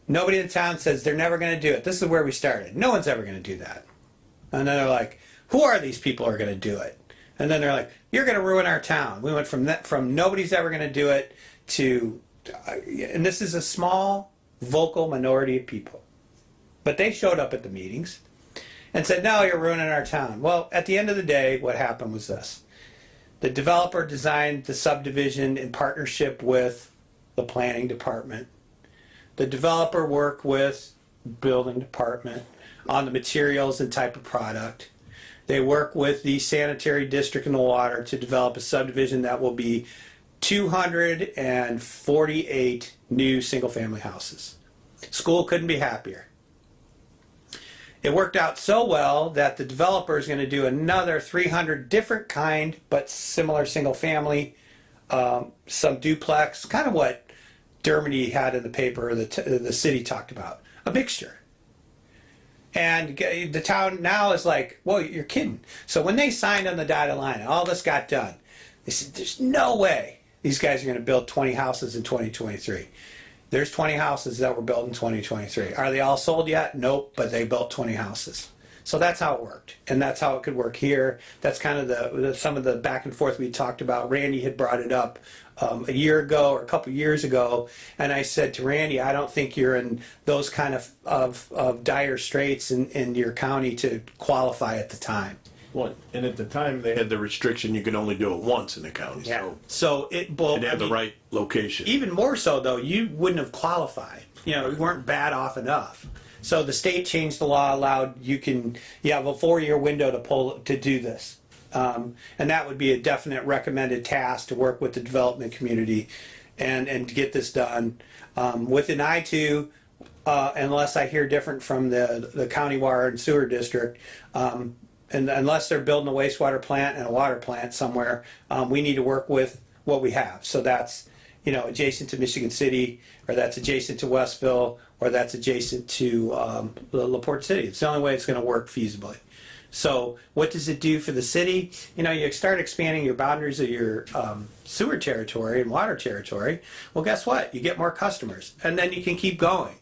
Nobody in the town says they're never going to do it. This is where we started. No one's ever going to do that. And then they're like, "Who are these people who are going to do it?" And then they're like, "You're going to ruin our town." We went from nobody's ever going to do it to, and this is a small, vocal minority of people. But they showed up at the meetings and said, "No, you're ruining our town." Well, at the end of the day, what happened was this. The developer designed the subdivision in partnership with the planning department. The developer worked with the building department on the materials and type of product. They work with the sanitary district and the water to develop a subdivision that will be 248 new single-family houses. School couldn't be happier. It worked out so well that the developer is going to do another 300 different kind but similar single-family, some duplex, kind of what Dermody had in the paper, the city talked about, a mixture. And the town now is like, "Whoa, you're kidding." So when they signed on the dotted line and all this got done, they said, "There's no way these guys are going to build 20 houses in 2023. There's 20 houses that were built in 2023. Are they all sold yet? Nope, but they built 20 houses. So that's how it worked, and that's how it could work here. That's kind of some of the back and forth we talked about. Randy had brought it up a year ago or a couple years ago, and I said to Randy, I don't think you're in those kind of dire straits in your county to qualify at the time. Well, and at the time, they had the restriction, you can only do it once in the county, so So it it had the right location. Even more so though, you wouldn't have qualified. You know, you weren't bad off enough. So the state changed the law, allowed you have a 4-year window to do this. And that would be a definite recommended task to work with the development community and to get this done. With an eye to, unless I hear different from the county water and sewer district, and unless they're building a wastewater plant and a water plant somewhere, we need to work with what we have. So that's, adjacent to Michigan City, or that's adjacent to Westville, or that's adjacent to LaPorte City. It's the only way it's going to work feasibly. So what does it do for the city? You start expanding your boundaries of your sewer territory and water territory. Well, guess what? You get more customers, and then you can keep going.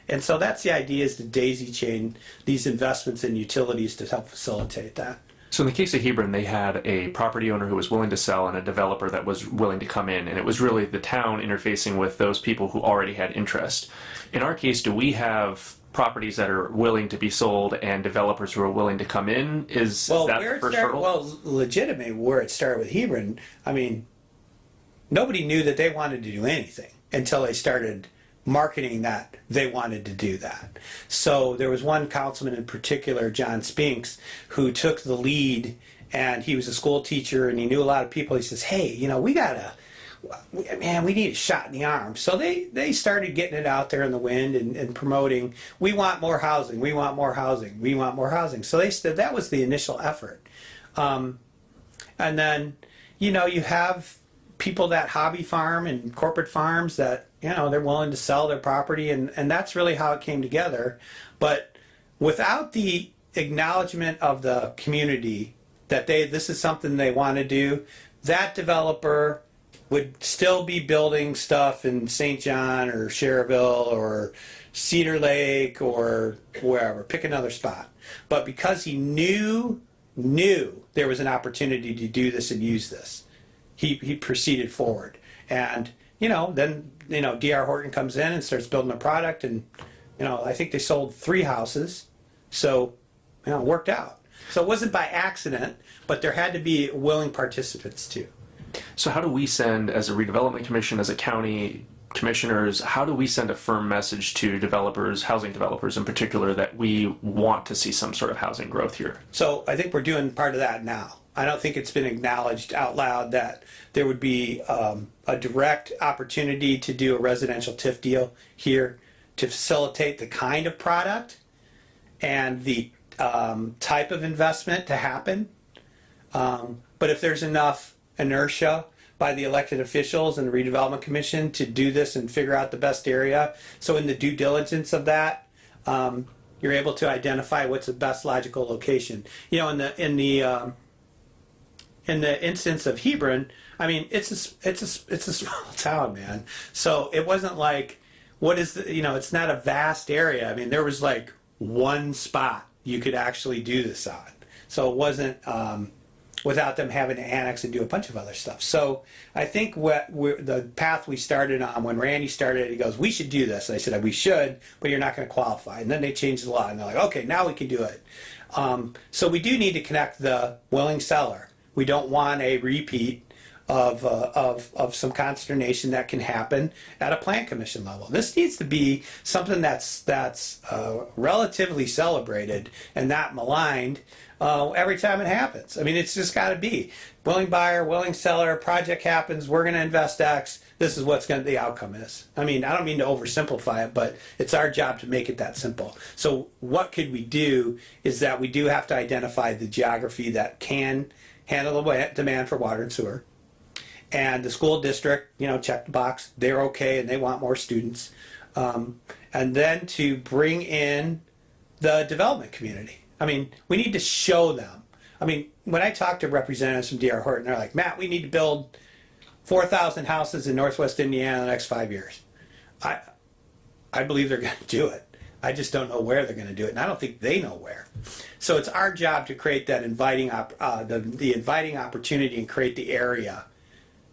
And so that's the idea, is to daisy chain these investments in utilities to help facilitate that. So in the case of Hebron, they had a property owner who was willing to sell and a developer that was willing to come in, and it was really the town interfacing with those people who already had interest. In our case, do we have properties that are willing to be sold and developers who are willing to come in? Is that the first hurdle? Well, legitimately, where it started with Hebron, nobody knew that they wanted to do anything until they started marketing that they wanted to do that. So there was one councilman in particular, John Spinks, who took the lead, and he was a school teacher and he knew a lot of people. He says, hey, we need a shot in the arm. So they started getting it out there in the wind and promoting, we want more housing, we want more housing, we want more housing. So they said that was the initial effort. And then, you have people that hobby farm and corporate farms that, they're willing to sell their property, and that's really how it came together. But without the acknowledgement of the community that this is something they want to do, that developer would still be building stuff in St. John or Cherville or Cedar Lake or wherever, pick another spot. But because he knew there was an opportunity to do this and use this, he proceeded forward. And then D.R. Horton comes in and starts building a product, and I think they sold 3 houses, so it worked out. So it wasn't by accident, but there had to be willing participants too. So how do we send, as a redevelopment commission, as a county commissioners, how do we send a firm message to developers, housing developers in particular, that we want to see some sort of housing growth here? So I think we're doing part of that now. I don't think it's been acknowledged out loud that there would be a direct opportunity to do a residential TIF deal here to facilitate the kind of product and the type of investment to happen. But if there's enough inertia by the elected officials and the redevelopment commission to do this and figure out the best area, so in the due diligence of that, you're able to identify what's the best logical location. In the instance of Hebron, it's a small town, man. So it wasn't like, it's not a vast area. There was like one spot you could actually do this on. So it wasn't without them having to annex and do a bunch of other stuff. So I think the path we started on, when Randy started, he goes, we should do this. And I said, we should, but you're not going to qualify. And then they changed the law, and they're like, okay, now we can do it. So we do need to connect the willing seller. We don't want a repeat of some consternation that can happen at a plan commission level. This needs to be something that's relatively celebrated and not maligned every time it happens. It's just got to be willing buyer, willing seller. Project happens. We're going to invest X. This is what's the outcome is. I don't mean to oversimplify it, but it's our job to make it that simple. So what could we do is that we do have to identify the geography that can handle the demand for water and sewer. And the school district, check the box, they're okay and they want more students. And then to bring in the development community. We need to show them. When I talk to representatives from D.R. Horton, they're like, Matt, we need to build 4,000 houses in Northwest Indiana in the next 5 years. I believe they're going to do it. I just don't know where they're going to do it, and I don't think they know where. So it's our job to create that the inviting opportunity and create the area.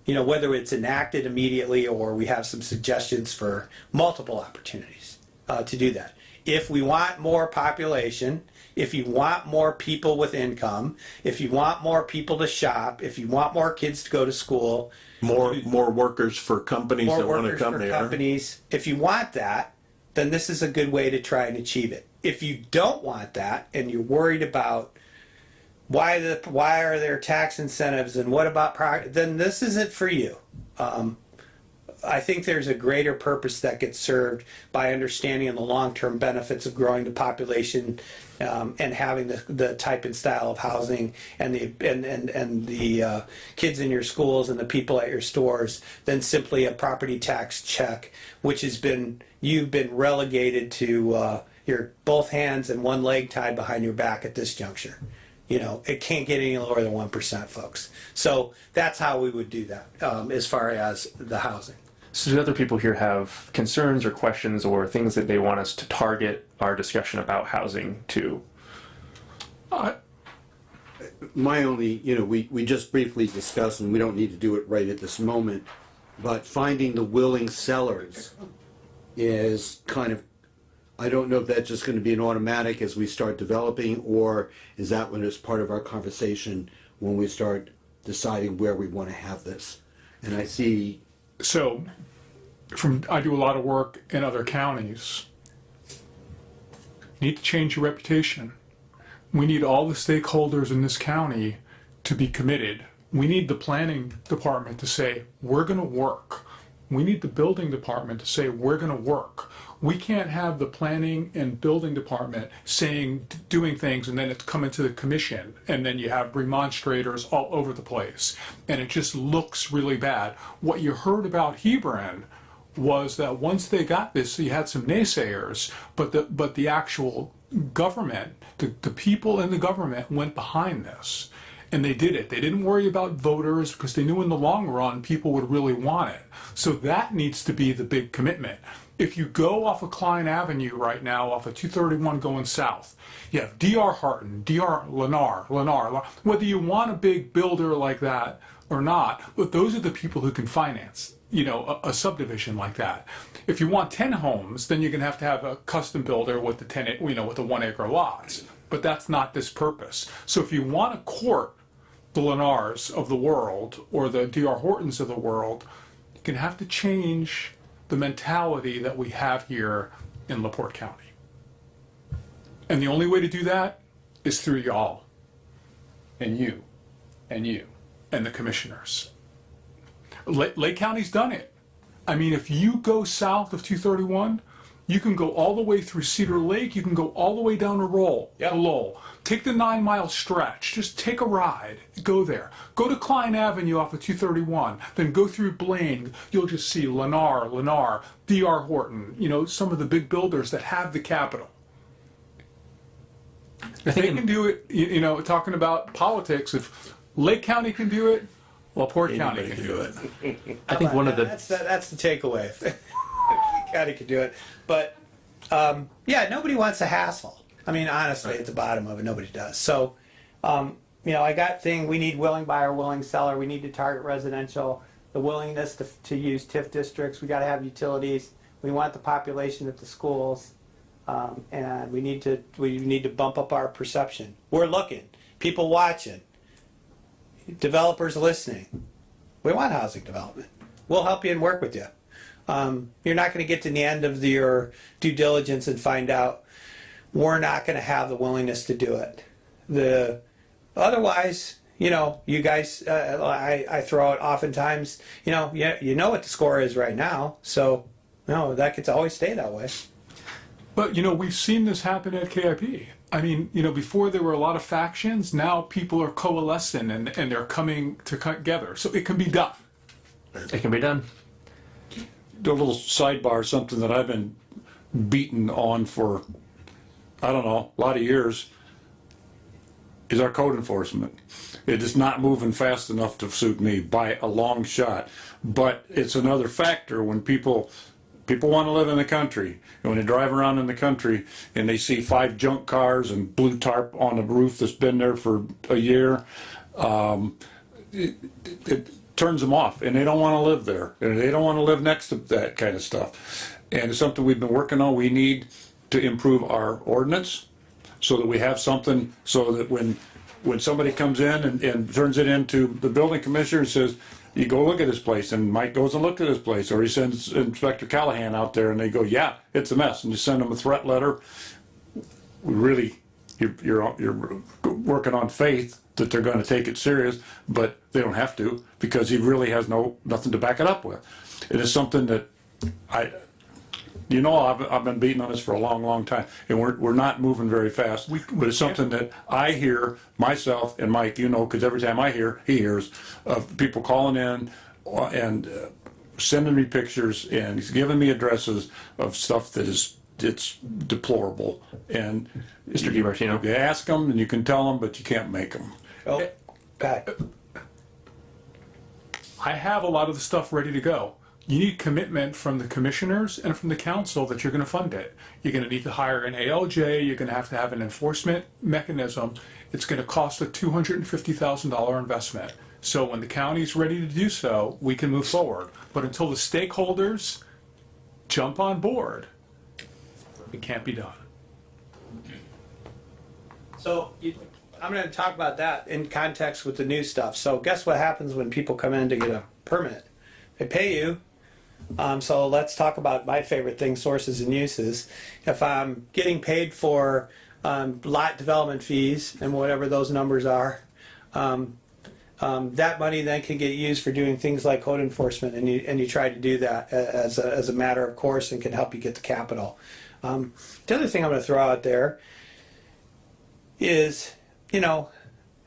You know, whether it's enacted immediately or we have some suggestions for multiple opportunities to do that. If we want more population, if you want more people with income, if you want more people to shop, if you want more kids to go to school, More workers for companies more that want to workers come for there. companies, if you want that, then this is a good way to try and achieve it. If you don't want that and you're worried about why are there tax incentives and what about then this isn't for you. I think there's a greater purpose that gets served by understanding the long-term benefits of growing the population and having the type and style of housing and the kids in your schools and the people at your stores than simply a property tax check, which you've been relegated to your both hands and one leg tied behind your back at this juncture. You know, it can't get any lower than 1%, folks. So that's how we would do that as far as the housing. So do other people here have concerns or questions or things that they want us to target our discussion about housing to? My only, we just briefly discussed, and we don't need to do it right at this moment, but finding the willing sellers is kind of, I don't know if that's just going to be an automatic as we start developing, or is that when it's part of our conversation when we start deciding where we want to have this? And I see. So, I do a lot of work in other counties. You need to change your reputation. We need all the stakeholders in this county to be committed. We need the planning department to say, we're going to work. We need the building department to say, we're going to work. We can't have the planning and building department doing things, and then it's coming to the commission, and then you have remonstrators all over the place, and it just looks really bad. What you heard about Hebron was that once they got this, you had some naysayers, but the actual government, the people in the government went behind this. And they did it. They didn't worry about voters because they knew in the long run people would really want it. So that needs to be the big commitment. If you go off of Klein Avenue right now, off of 231 going south, you have D.R. Harton, D.R. Lennar. Whether you want a big builder like that or not, but those are the people who can finance, a subdivision like that. If you want 10 homes, then you're going to have a custom builder with the with the 1 acre lots. But that's not this purpose. So if you want to court the Lennars of the world or the D.R. Hortons of the world, you're going to have to change the mentality that we have here in LaPorte County. And the only way to do that is through y'all and you and the commissioners. Lake County's done it. I mean, if you go south of 231, you can go all the way through Cedar Lake. You can go all the way down to Lowell. Take the 9 mile stretch. Just take a ride. Go there. Go to Klein Avenue off of 231. Then go through Blaine. You'll just see Lennar, D.R. Horton, some of the big builders that have the capital. If they can do it, talking about politics, if Lake County can do it, LaPorte County can do it. I think one of the... That's the takeaway. County could do it, but nobody wants a hassle. I mean, honestly, at the bottom of it, nobody does. So, I got we need willing buyer, willing seller. We need to target residential. The willingness to use TIF districts. We got to have utilities. We want the population at the schools, and we need to bump up our perception. We're looking, people watching, developers listening. We want housing development. We'll help you and work with you. You're not going to get to the end of your due diligence and find out we're not going to have the willingness to do it. Otherwise, you guys, I throw out oftentimes, you know what the score is right now. So, no, that could always stay that way. But, we've seen this happen at KIP. I mean, before there were a lot of factions, now people are coalescing and they're coming together. So it can be done. It can be done. Do a little sidebar, something that I've been beaten on for, I don't know, a lot of years, is our code enforcement. It is not moving fast enough to suit me by a long shot. But it's another factor when people People want to live in the country. And when they drive around in the country and they see 5 junk cars and blue tarp on the roof that's been there for a year, it turns them off, and they don't want to live there. And they don't want to live next to that kind of stuff. And it's something we've been working on. We need to improve our ordinance so that we have something so that when somebody comes in and turns it into the building commissioner and says, you go look at this place, and Mike goes and looks at this place, or he sends Inspector Callahan out there and they go, yeah, it's a mess, and you send them a threat letter. We really, you're working on faith that they're going to take it serious, but they don't have to because he really has nothing to back it up with. It is something that I've been beating on this for a long, long time, and we're not moving very fast. But it's something that I hear myself and Mike, because every time I hear, he hears of people calling in and sending me pictures, and he's giving me addresses of stuff that it's deplorable. And Mr. DiMartino, you ask them and you can tell them, but you can't make them. Oh, Pat. I have a lot of the stuff ready to go. You need commitment from the commissioners and from the council that you're going to fund it. You're going to need to hire an ALJ. You're going to have an enforcement mechanism. It's going to cost a $250,000 investment. So when the county's ready to do so, we can move forward. But until the stakeholders jump on board, it can't be done. So I'm going to talk about that in context with the new stuff. So guess what happens when people come in to get a permit? They pay you. So let's talk about my favorite thing, sources and uses. If I'm getting paid for lot development fees and whatever those numbers are, that money then can get used for doing things like code enforcement, and you try to do that as a matter of course and can help you get the capital. The other thing I'm going to throw out there is,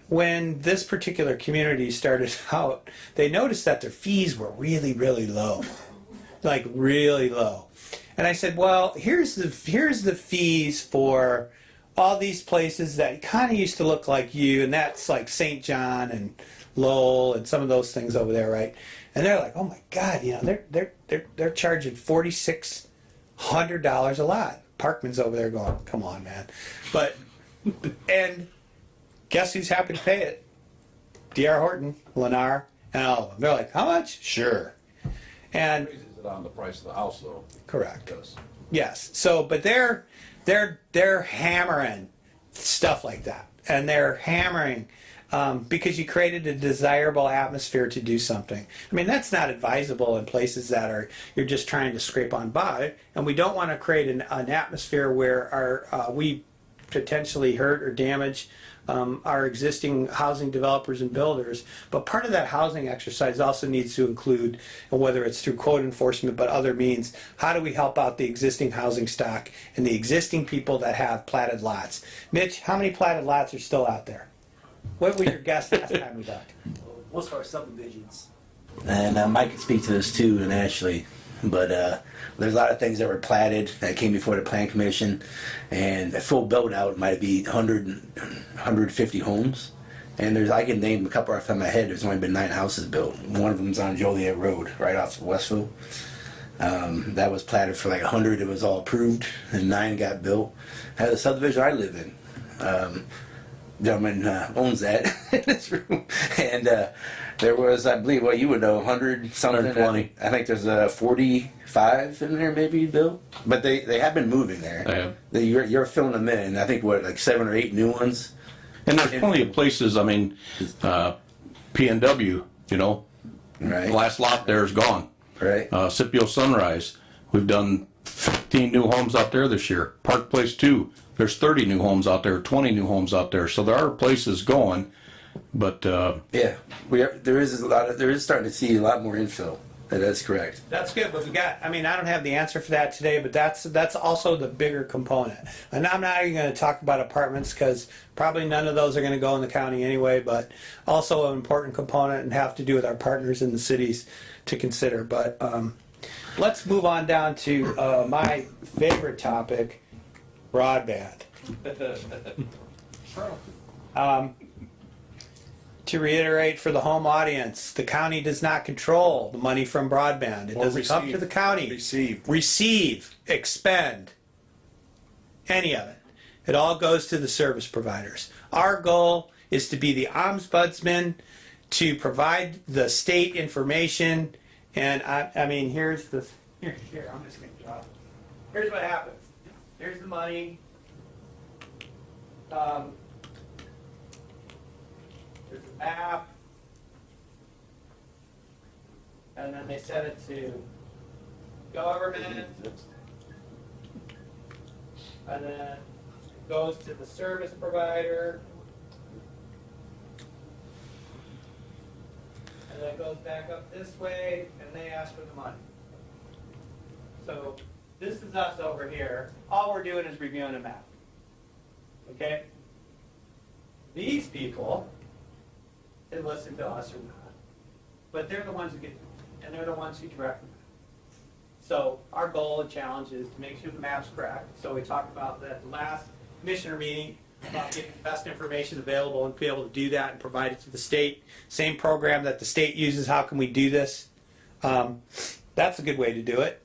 when this particular community started out, they noticed that their fees were really, really low, like really low. And I said, well, here's the fees for all these places that kind of used to look like you, and that's like St. John and Lowell and some of those things over there, right? And they're like, oh my God, they're charging $4,600 a lot. Parkman's over there going, come on, man. And guess who's happy to pay it? D.R. Horton, Lennar, and all of them. They're like, how much? Sure. And Raises it on the price of the house, though. correct. It does. Yes. So, but they're hammering stuff like that, and they're hammering because you created a desirable atmosphere to do something. I mean, that's not advisable in places that you're just trying to scrape on by, and we don't want to create an atmosphere where we potentially hurt or damage our existing housing developers and builders. But part of that housing exercise also needs to include, whether it's through code enforcement but other means, how do we help out the existing housing stock and the existing people that have platted lots? Mitch, how many platted lots are still out there? What were your guess last time we talked? Most of our subdivisions. And Mike can speak to this too, and Ashley, but there's a lot of things that were platted that came before the plan commission, and a full build out might be 150 homes. And I can name a couple off the top of my head. There's only been 9 houses built. One of them's on Joliet Road, right off of Westville. That was platted for like 100. It was all approved, and 9 got built. The subdivision I live in, gentleman owns that in this room, and there was, I believe, you would know, 100 something. 120. I think there's 45 in there, maybe, Bill. But they have been moving there. They have. You're filling them in, and I think like 7 or 8 new ones. And there's plenty of places, I mean, P&W, Right. the last lot there is gone. Right. Scipio Sunrise, we've done 15 new homes out there this year. Park Place 2, there's 30 new homes out there, 20 new homes out there. So there are places going, but Yeah, there is starting to see a lot more infill. That's correct. That's good, but I don't have the answer for that today, but that's also the bigger component. And I'm not even going to talk about apartments because probably none of those are going to go in the county anyway, but also an important component and have to do with our partners in the cities to consider. But let's move on down to my favorite topic, broadband. to reiterate for the home audience, the county does not control the money from broadband. It doesn't come to the county. Receive, expend, any of it. It all goes to the service providers. Our goal is to be the ombudsman, to provide the state information. And I mean, here's the, here, I'm just going to drop it. Here's what happens. Here's the money. There's a map. And then they send it to government. And then it goes to the service provider. And then it goes back up this way, and they ask for the money. So this is us over here. All we're doing is reviewing a map. Okay? These people can listen to us or not. But they're the ones who get, and they're the ones who direct them. So our goal and challenge is to make sure the map's correct. So we talked about that at the last commissioner meeting, about getting the best information available and be able to do that and provide it to the state. Same program that the state uses. How can we do this? That's a good way to do it.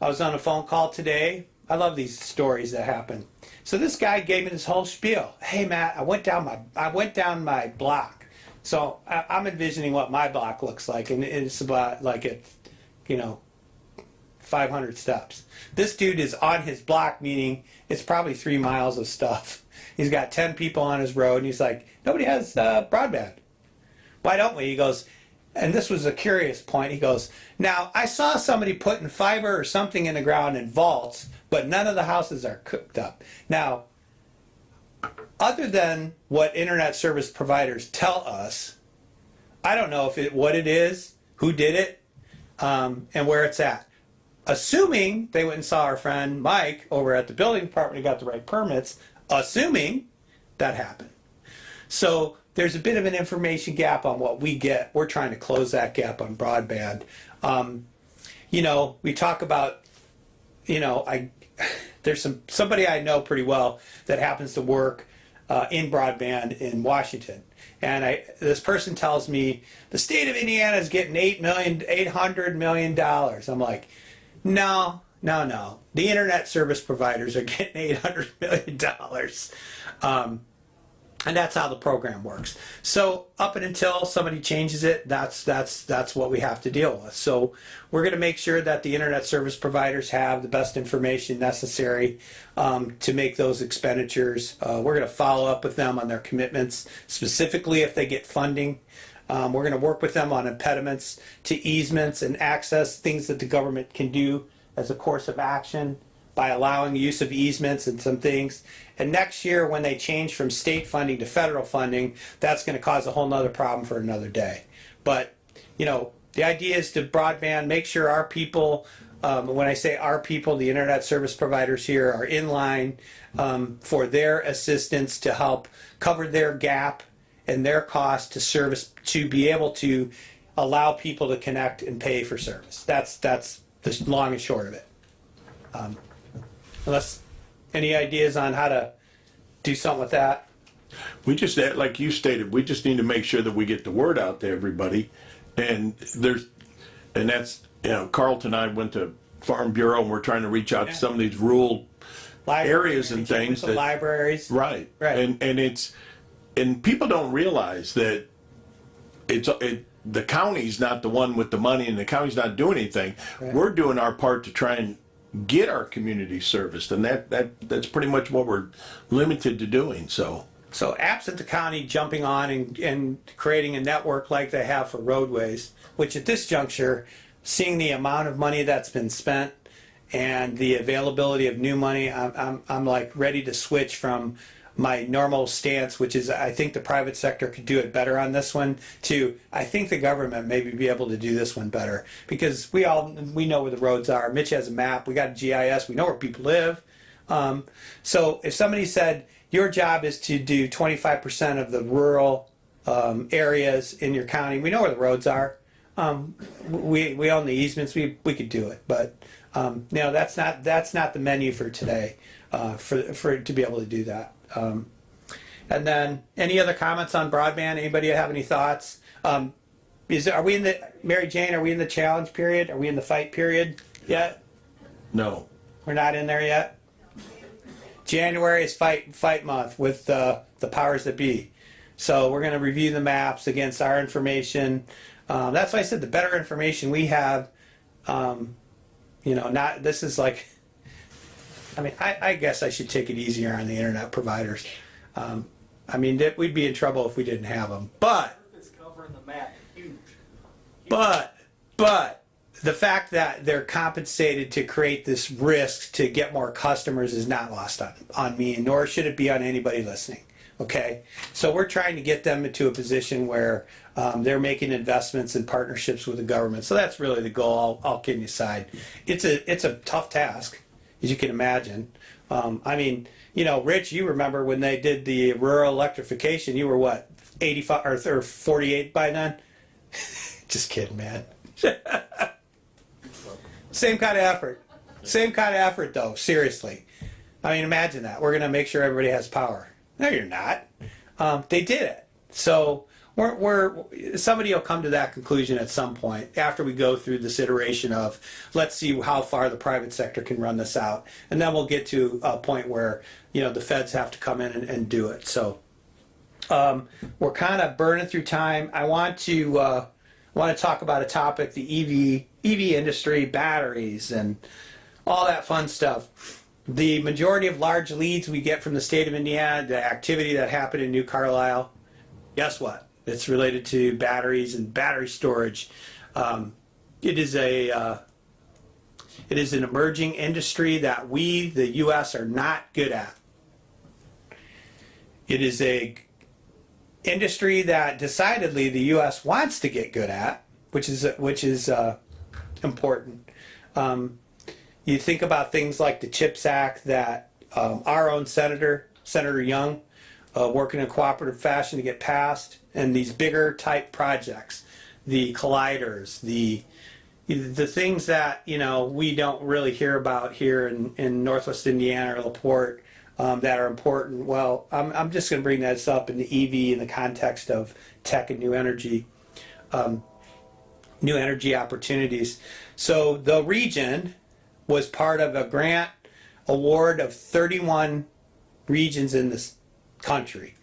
I was on a phone call today. I love these stories that happen. So this guy gave me this whole spiel. Hey Matt, I went down my block. So I'm envisioning what my block looks like, and it's about like it, 500 steps. This dude is on his block, meaning it's probably 3 miles of stuff. He's got 10 people on his road, and he's like, nobody has broadband. Why don't we? He goes, and this was a curious point. He goes, now I saw somebody putting fiber or something in the ground in vaults, but none of the houses are cooked up. Now, other than what internet service providers tell us, I don't know what it is, who did it, and where it's at. Assuming they went and saw our friend Mike over at the building department and got the right permits, assuming that happened. So there's a bit of an information gap on what we get. We're trying to close that gap on broadband. We talk about, there's somebody I know pretty well that happens to work in broadband in Washington. And this person tells me the state of Indiana is getting $800 million. I'm like, no. The internet service providers are getting $800 million. And that's how the program works. So up and until somebody changes it, that's what we have to deal with. So we're going to make sure that the internet service providers have the best information necessary to make those expenditures. We're going to follow up with them on their commitments, specifically if they get funding. We're going to work with them on impediments to easements and access, things that the government can do as a course of action by allowing use of easements and some things. And next year, when they change from state funding to federal funding, that's going to cause a whole nother problem for another day. But, the idea is to broadband, make sure our people, when I say our people, the internet service providers here are in line for their assistance to help cover their gap and their cost to service, to be able to allow people to connect and pay for service. That's the long and short of it. Unless any ideas on how to do something with that? We just, like you stated, we just need to make sure that we get the word out to everybody. And that's, Carlton and I went to Farm Bureau and we're trying to reach out to some of these rural areas and things. The libraries. Right. And people don't realize that the county's not the one with the money and the county's not doing anything. Right. We're doing our part to try and get our community serviced, and that's pretty much what we're limited to doing. So absent the county jumping on and creating a network like they have for roadways, which at this juncture, seeing the amount of money that's been spent and the availability of new money, I'm like ready to switch from my normal stance, which is I think the private sector could do it better on this one, to I think the government maybe be able to do this one better, because we know where the roads are. Mitch has a map. We got a GIS. We know where people live. So if somebody said your job is to do 25% of the rural areas in your county, we know where the roads are. We own the easements. We could do it, but that's not the menu for today. For to be able to do that. And then any other comments on broadband? Anybody have any thoughts? Are we in the, Mary Jane, are we in the challenge period? Are we in the fight period yet? No. We're not in there yet? January is fight month with the powers that be. So we're going to review the maps against our information. That's why I said the better information we have, not, this is like, I guess I should take it easier on the internet providers. We'd be in trouble if we didn't have them. But It's covering the map, huge. But the fact that they're compensated to create this risk to get more customers is not lost on me, nor should it be on anybody listening. Okay, so we're trying to get them into a position where they're making investments and partnerships with the government. So that's really the goal. All kidding aside, it's a tough task, as you can imagine. Rich, you remember when they did the rural electrification? You were what, 85 or 48 by then? Just kidding, man. Same kind of effort. Same kind of effort, though. Seriously. Imagine that. We're going to make sure everybody has power. No, you're not. They did it. So somebody will come to that conclusion at some point after we go through this iteration of let's see how far the private sector can run this out, and then we'll get to a point where the feds have to come in and do it. So we're kind of burning through time. I want to talk about a topic: the EV industry, batteries, and all that fun stuff. The majority of large leads we get from the state of Indiana, the activity that happened in New Carlisle, guess what? It's related to batteries and battery storage. It is an emerging industry that we, the U.S., are not good at. It is a industry that decidedly the U.S. wants to get good at, which is important. You think about things like the CHIPS Act that our own Senator Young, working in a cooperative fashion to get passed, and these bigger type projects, the colliders, the things that we don't really hear about here in Northwest Indiana or LaPorte that are important. Well, I'm just going to bring this up in the EV in the context of tech and new energy opportunities. So the region was part of a grant award of 31 regions in this country.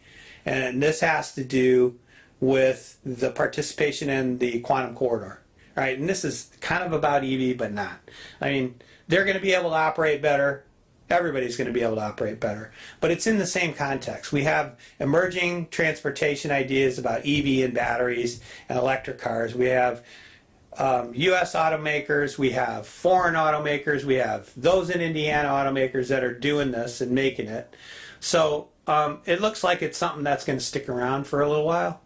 And this has to do with the participation in the quantum corridor, right? And this is kind of about EV, but not. They're going to be able to operate better. Everybody's going to be able to operate better. But it's in the same context. We have emerging transportation ideas about EV and batteries and electric cars. We have U.S. automakers, we have foreign automakers, we have those in Indiana automakers that are doing this and making it. So it looks like it's something that's going to stick around for a little while.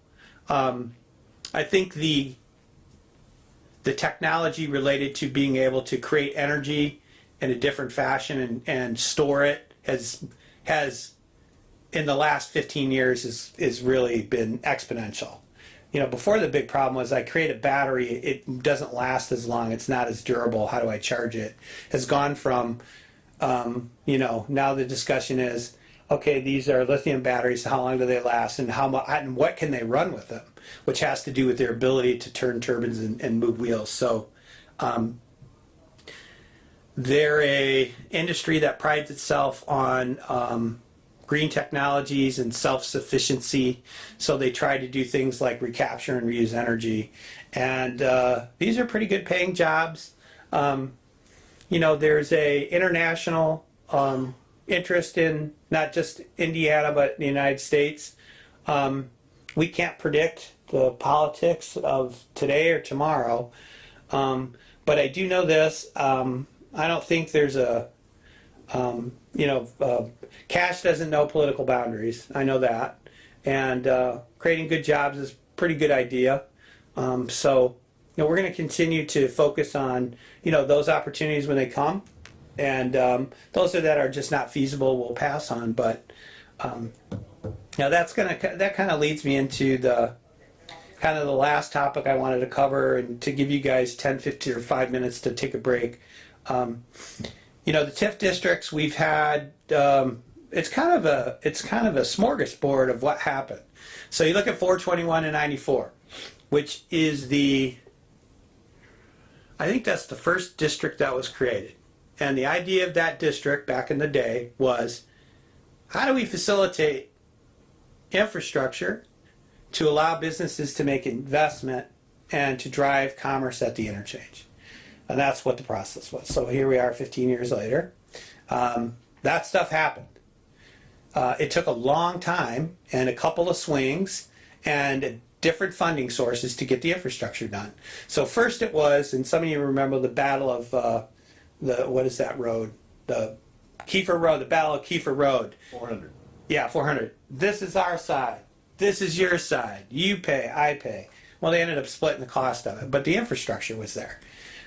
I think the technology related to being able to create energy in a different fashion and store it has in the last 15 years is really been exponential. Before the big problem was I create a battery, it doesn't last as long, it's not as durable, how do I charge it? Has gone from, now the discussion is, okay, these are lithium batteries, how long do they last, and and what can they run with them, which has to do with their ability to turn turbines and move wheels. So they're a industry that prides itself on green technologies and self-sufficiency, so they try to do things like recapture and reuse energy, and these are pretty good paying jobs. There's a international interest in not just Indiana but the United States. We can't predict the politics of today or tomorrow, but I do know this. I don't think there's cash doesn't know political boundaries. I know that. And creating good jobs is a pretty good idea. So we're going to continue to focus on, those opportunities when they come. And those that are just not feasible, we'll pass on. But that kind of leads me into the last topic I wanted to cover, and to give you guys 10, 15, or 5 minutes to take a break. The TIF districts, we've had it's kind of a smorgasbord of what happened. So you look at 421 and 94, which is I think that's the first district that was created. And the idea of that district back in the day was, how do we facilitate infrastructure to allow businesses to make investment and to drive commerce at the interchange? And that's what the process was. So here we are 15 years later. That stuff happened. It took a long time and a couple of swings and different funding sources to get the infrastructure done. So first it was, and some of you remember the battle of what is that road? The Kiefer Road, the Battle of Kiefer Road. 400. Yeah, 400. This is our side. This is your side. You pay, I pay. Well, they ended up splitting the cost of it, but the infrastructure was there.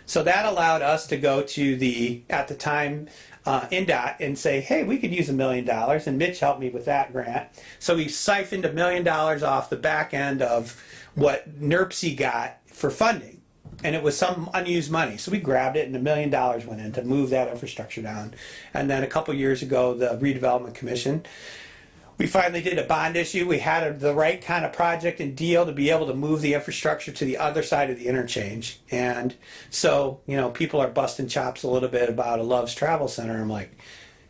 So that allowed us to go to at the time, NDOT and say, hey, we could use $1 million, and Mitch helped me with that grant. So we siphoned $1 million off the back end of what NERPC got for funding. And it was some unused money. So we grabbed it and $1 million went in to move that infrastructure down. And then a couple years ago, the Redevelopment Commission, we finally did a bond issue. We had the right kind of project and deal to be able to move the infrastructure to the other side of the interchange. And so, people are busting chops a little bit about a Love's Travel Center. I'm like,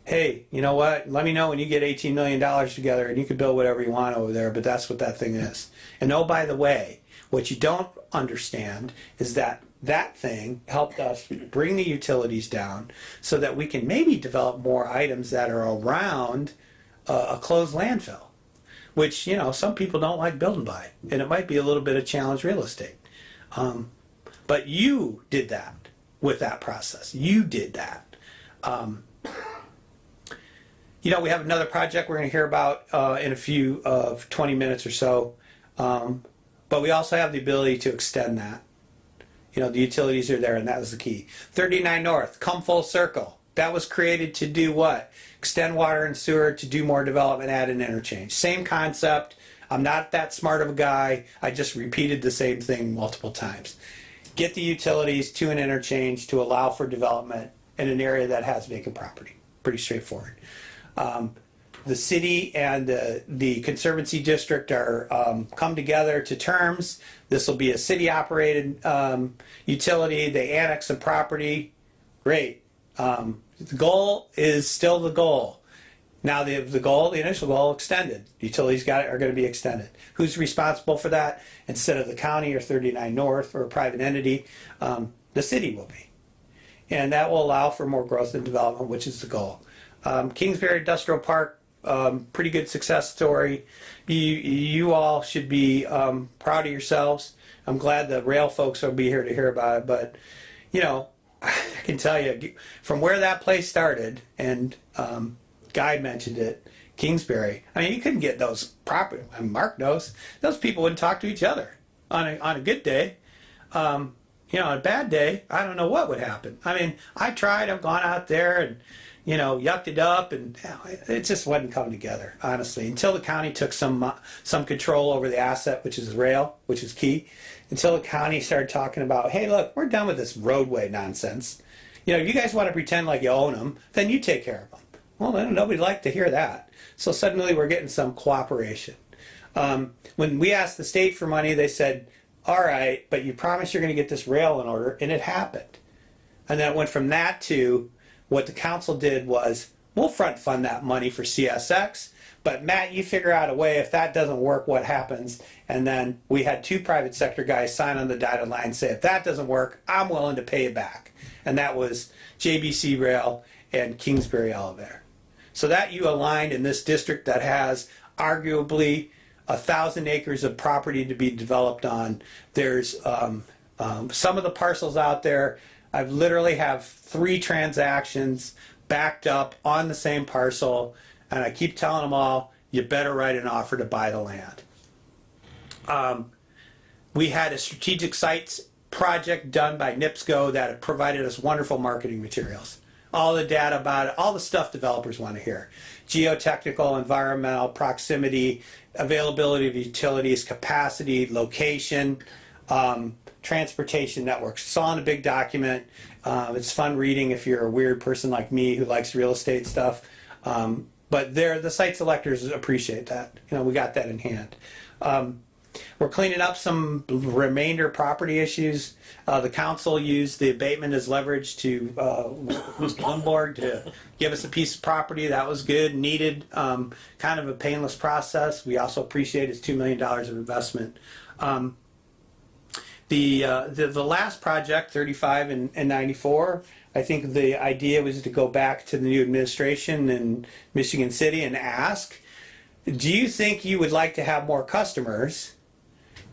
hey, you know what? Let me know when you get $18 million together and you can build whatever you want over there, but that's what that thing is. And oh, by the way, what you don't understand is that thing helped us bring the utilities down so that we can maybe develop more items that are around a closed landfill, which, some people don't like building by. And it might be a little bit of challenge real estate. But you did that with that process. You did that. We have another project we're going to hear about in a few 20 minutes or so. But we also have the ability to extend that. The utilities are there, and that was the key. 39 North, come full circle. That was created to do what? Extend water and sewer to do more development at an interchange. Same concept. I'm not that smart of a guy. I just repeated the same thing multiple times. Get the utilities to an interchange to allow for development in an area that has vacant property. Pretty straightforward. The city and the Conservancy District are come together to terms. This will be a city-operated utility. They annex some property. Great. The goal is still the goal. Now the initial goal, extended. Utilities are going to be extended. Who's responsible for that? Instead of the county or 39 North or a private entity, the city will be. And that will allow for more growth and development, which is the goal. Kingsbury Industrial Park, pretty good success story. You all should be proud of yourselves. I'm glad the rail folks will be here to hear about it, but I can tell you from where that place started, and Guy mentioned it, Kingsbury. I mean, you couldn't get those property. Mark knows those people wouldn't talk to each other on a good day. On a bad day, I don't know what would happen. I mean, I tried. I've gone out there and yucked it up, and it just wasn't coming together, honestly, until the county took some control over the asset, which is rail, which is key. Until the county started talking about, hey, look, we're done with this roadway nonsense. If you guys want to pretend like you own them, then you take care of them. Well, then nobody liked to hear that. So suddenly we're getting some cooperation. When we asked the state for money, they said, all right, but you promise you're going to get this rail in order, and it happened. And then it went from that to what the council did was, we'll front fund that money for CSX, but Matt, you figure out a way, if that doesn't work, what happens? And then we had two private sector guys sign on the dotted line and say, if that doesn't work, I'm willing to pay it back. And that was JBC Rail and Kingsbury Elevator. So that you aligned in this district that has arguably 1,000 acres of property to be developed on. There's some of the parcels out there. I've literally have 3 transactions backed up on the same parcel, and I keep telling them all, you better write an offer to buy the land. We had a strategic sites project done by NIPSCO that provided us wonderful marketing materials. All the data about it, all the stuff developers want to hear. Geotechnical, environmental, proximity, availability of utilities, capacity, location, transportation networks. It's all in a big document. It's fun reading if you're a weird person like me who likes real estate stuff. but the site selectors appreciate that. You know, we got that in hand. We're cleaning up some remainder property issues. The council used the abatement as leverage to Mr. Lundborg to give us a piece of property. That was good, needed, kind of a painless process. We also appreciate his $2 million of investment. The last project, 35 and 94, I think the idea was to go back to the new administration in Michigan City and ask, do you think you would like to have more customers?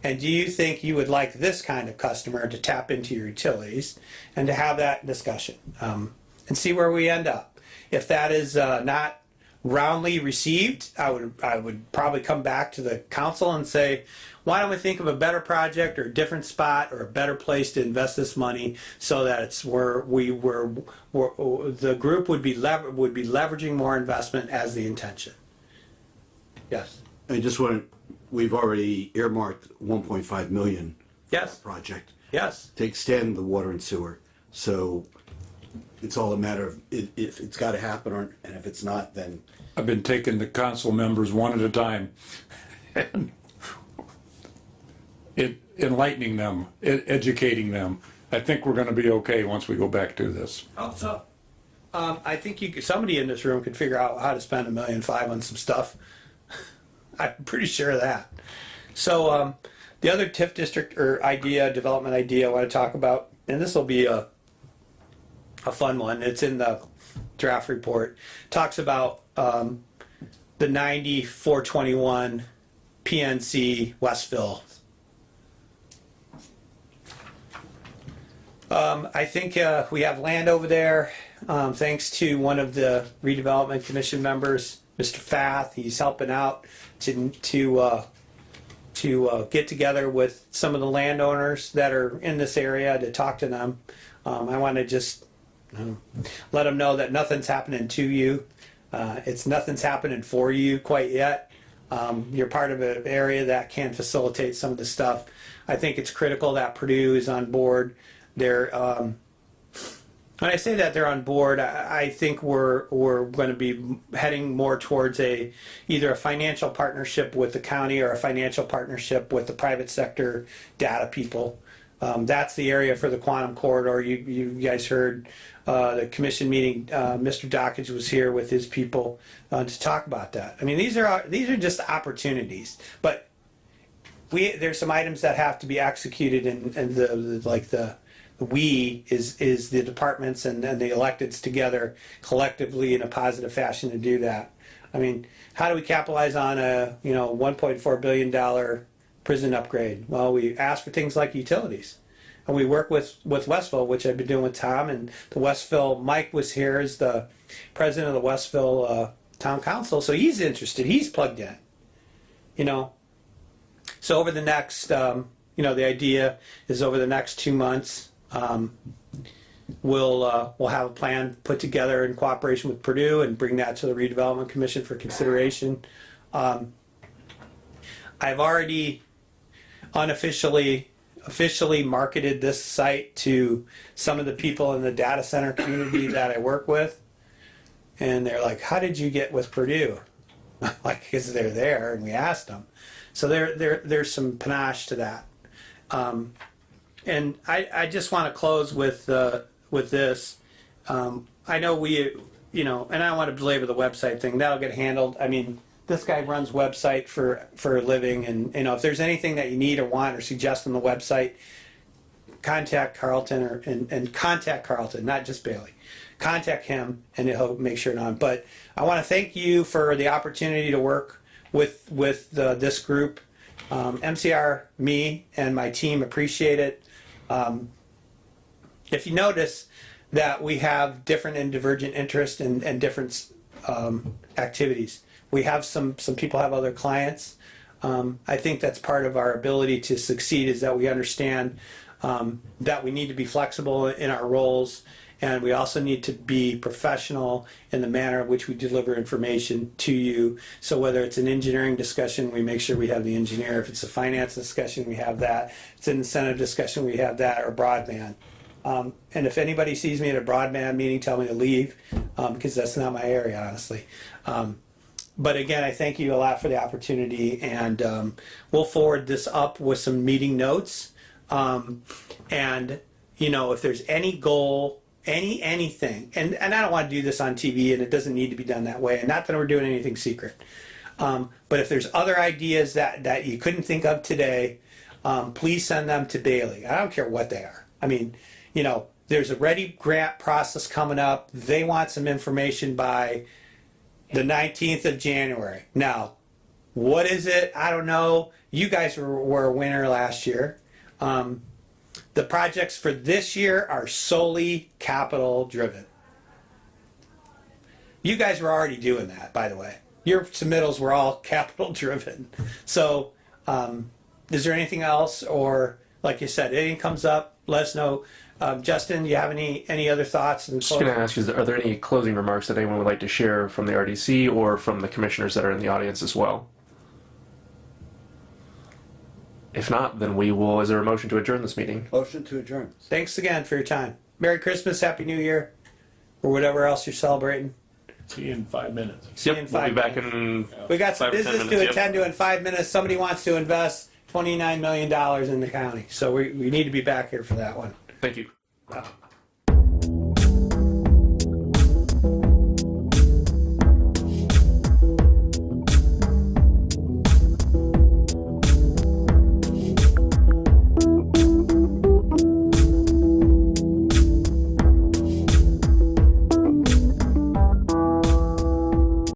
And do you think you would like this kind of customer to tap into your utilities and to have that discussion and see where we end up? If that is not roundly received, I would probably come back to the council and say, why don't we think of a better project or a different spot or a better place to invest this money so that it's where the group would be leveraging more investment as the intention. Yes. We've already earmarked 1.5 million. Yes. Project. Yes. To extend the water and sewer. So it's all a matter of if it's got to happen, and if it's not, then. I've been taking the council members one at a time and enlightening them, educating them. I think we're going to be okay once we go back to this. So, I think somebody in this room could figure out how to spend $1.5 million on some stuff. I'm pretty sure of that. So the other TIF district or development idea I want to talk about, and this will be a fun one. It's in the draft report. Talks about the 9421 PNC Westville. I think we have land over there, thanks to one of the redevelopment commission members, Mr. Fath. He's helping out to get together with some of the landowners that are in this area to talk to them. I want to just let them know that nothing's happening to you. Nothing's happening for you quite yet. You're part of an area that can facilitate some of the stuff. I think it's critical that Purdue is on board. When I say that they're on board, I think we're going to be heading more towards either a financial partnership with the county or a financial partnership with the private sector data people. That's the area for the quantum corridor. You guys heard the commission meeting. Mr. Dockage was here with his people to talk about that. I mean, these are just opportunities, but there's some items that have to be executed, and the the departments and the electeds together collectively in a positive fashion to do that. I mean, how do we capitalize on a $1.4 billion prison upgrade? Well, we ask for things like utilities, and we work with Westville, which I've been doing with Tom, and the Westville. Mike was here as the president of the Westville Town Council, so he's interested. He's plugged in, So over the next, the idea is over the next 2 months. We'll have a plan put together in cooperation with Purdue and bring that to the Redevelopment Commission for consideration. I've already officially marketed this site to some of the people in the data center community that I work with, and they're like, "How did you get with Purdue?" Like, because they're there, and we asked them. So there's some panache to that. And I just want to close with this. I know and I don't want to belabor the website thing. That'll get handled. I mean, this guy runs website for a living, and if there's anything that you need or want or suggest on the website, contact Carlton and contact Carlton, not just Bailey. Contact him, and he'll make sure it's on. But I want to thank you for the opportunity to work with this group. MCR, me, and my team appreciate it. If you notice that we have different and divergent interests and different activities, we have some people have other clients. I think that's part of our ability to succeed is that we understand that we need to be flexible in our roles, and we also need to be professional in the manner in which we deliver information to you. So whether it's an engineering discussion, we make sure we have the engineer. If it's a finance discussion, we have that. If it's an incentive discussion, we have that, or broadband. And if anybody sees me at a broadband meeting, tell me to leave, because that's not my area, honestly. but again, I thank you a lot for the opportunity, and we'll forward this up with some meeting notes. And if there's any goal, anything, and I don't want to do this on TV, and it doesn't need to be done that way, and not that we're doing anything secret. But if there's other ideas that you couldn't think of today, please send them to Bailey. I don't care what they are. I mean, there's a Ready grant process coming up. They want some information by the 19th of January. Now, what is it? I don't know. You guys were a winner last year. The projects for this year are solely capital driven. You guys were already doing that, by the way. Your submittals were all capital driven. So, is there anything else, or like you said, anything comes up, let us know. Justin, do you have any other thoughts? Just going to ask you, are there any closing remarks that anyone would like to share from the RDC or from the commissioners that are in the audience as well? If not, then we will, is there a motion to adjourn this meeting? Motion to adjourn. Thanks again for your time. Merry Christmas, Happy New Year, or whatever else you're celebrating. See you in 5 minutes. See you in 5 minutes. We'll be back in We got some 5 or 10 business to minutes, attend to in 5 minutes. Somebody wants to invest $29 million in the county, so we need to be back here for that one. Thank you.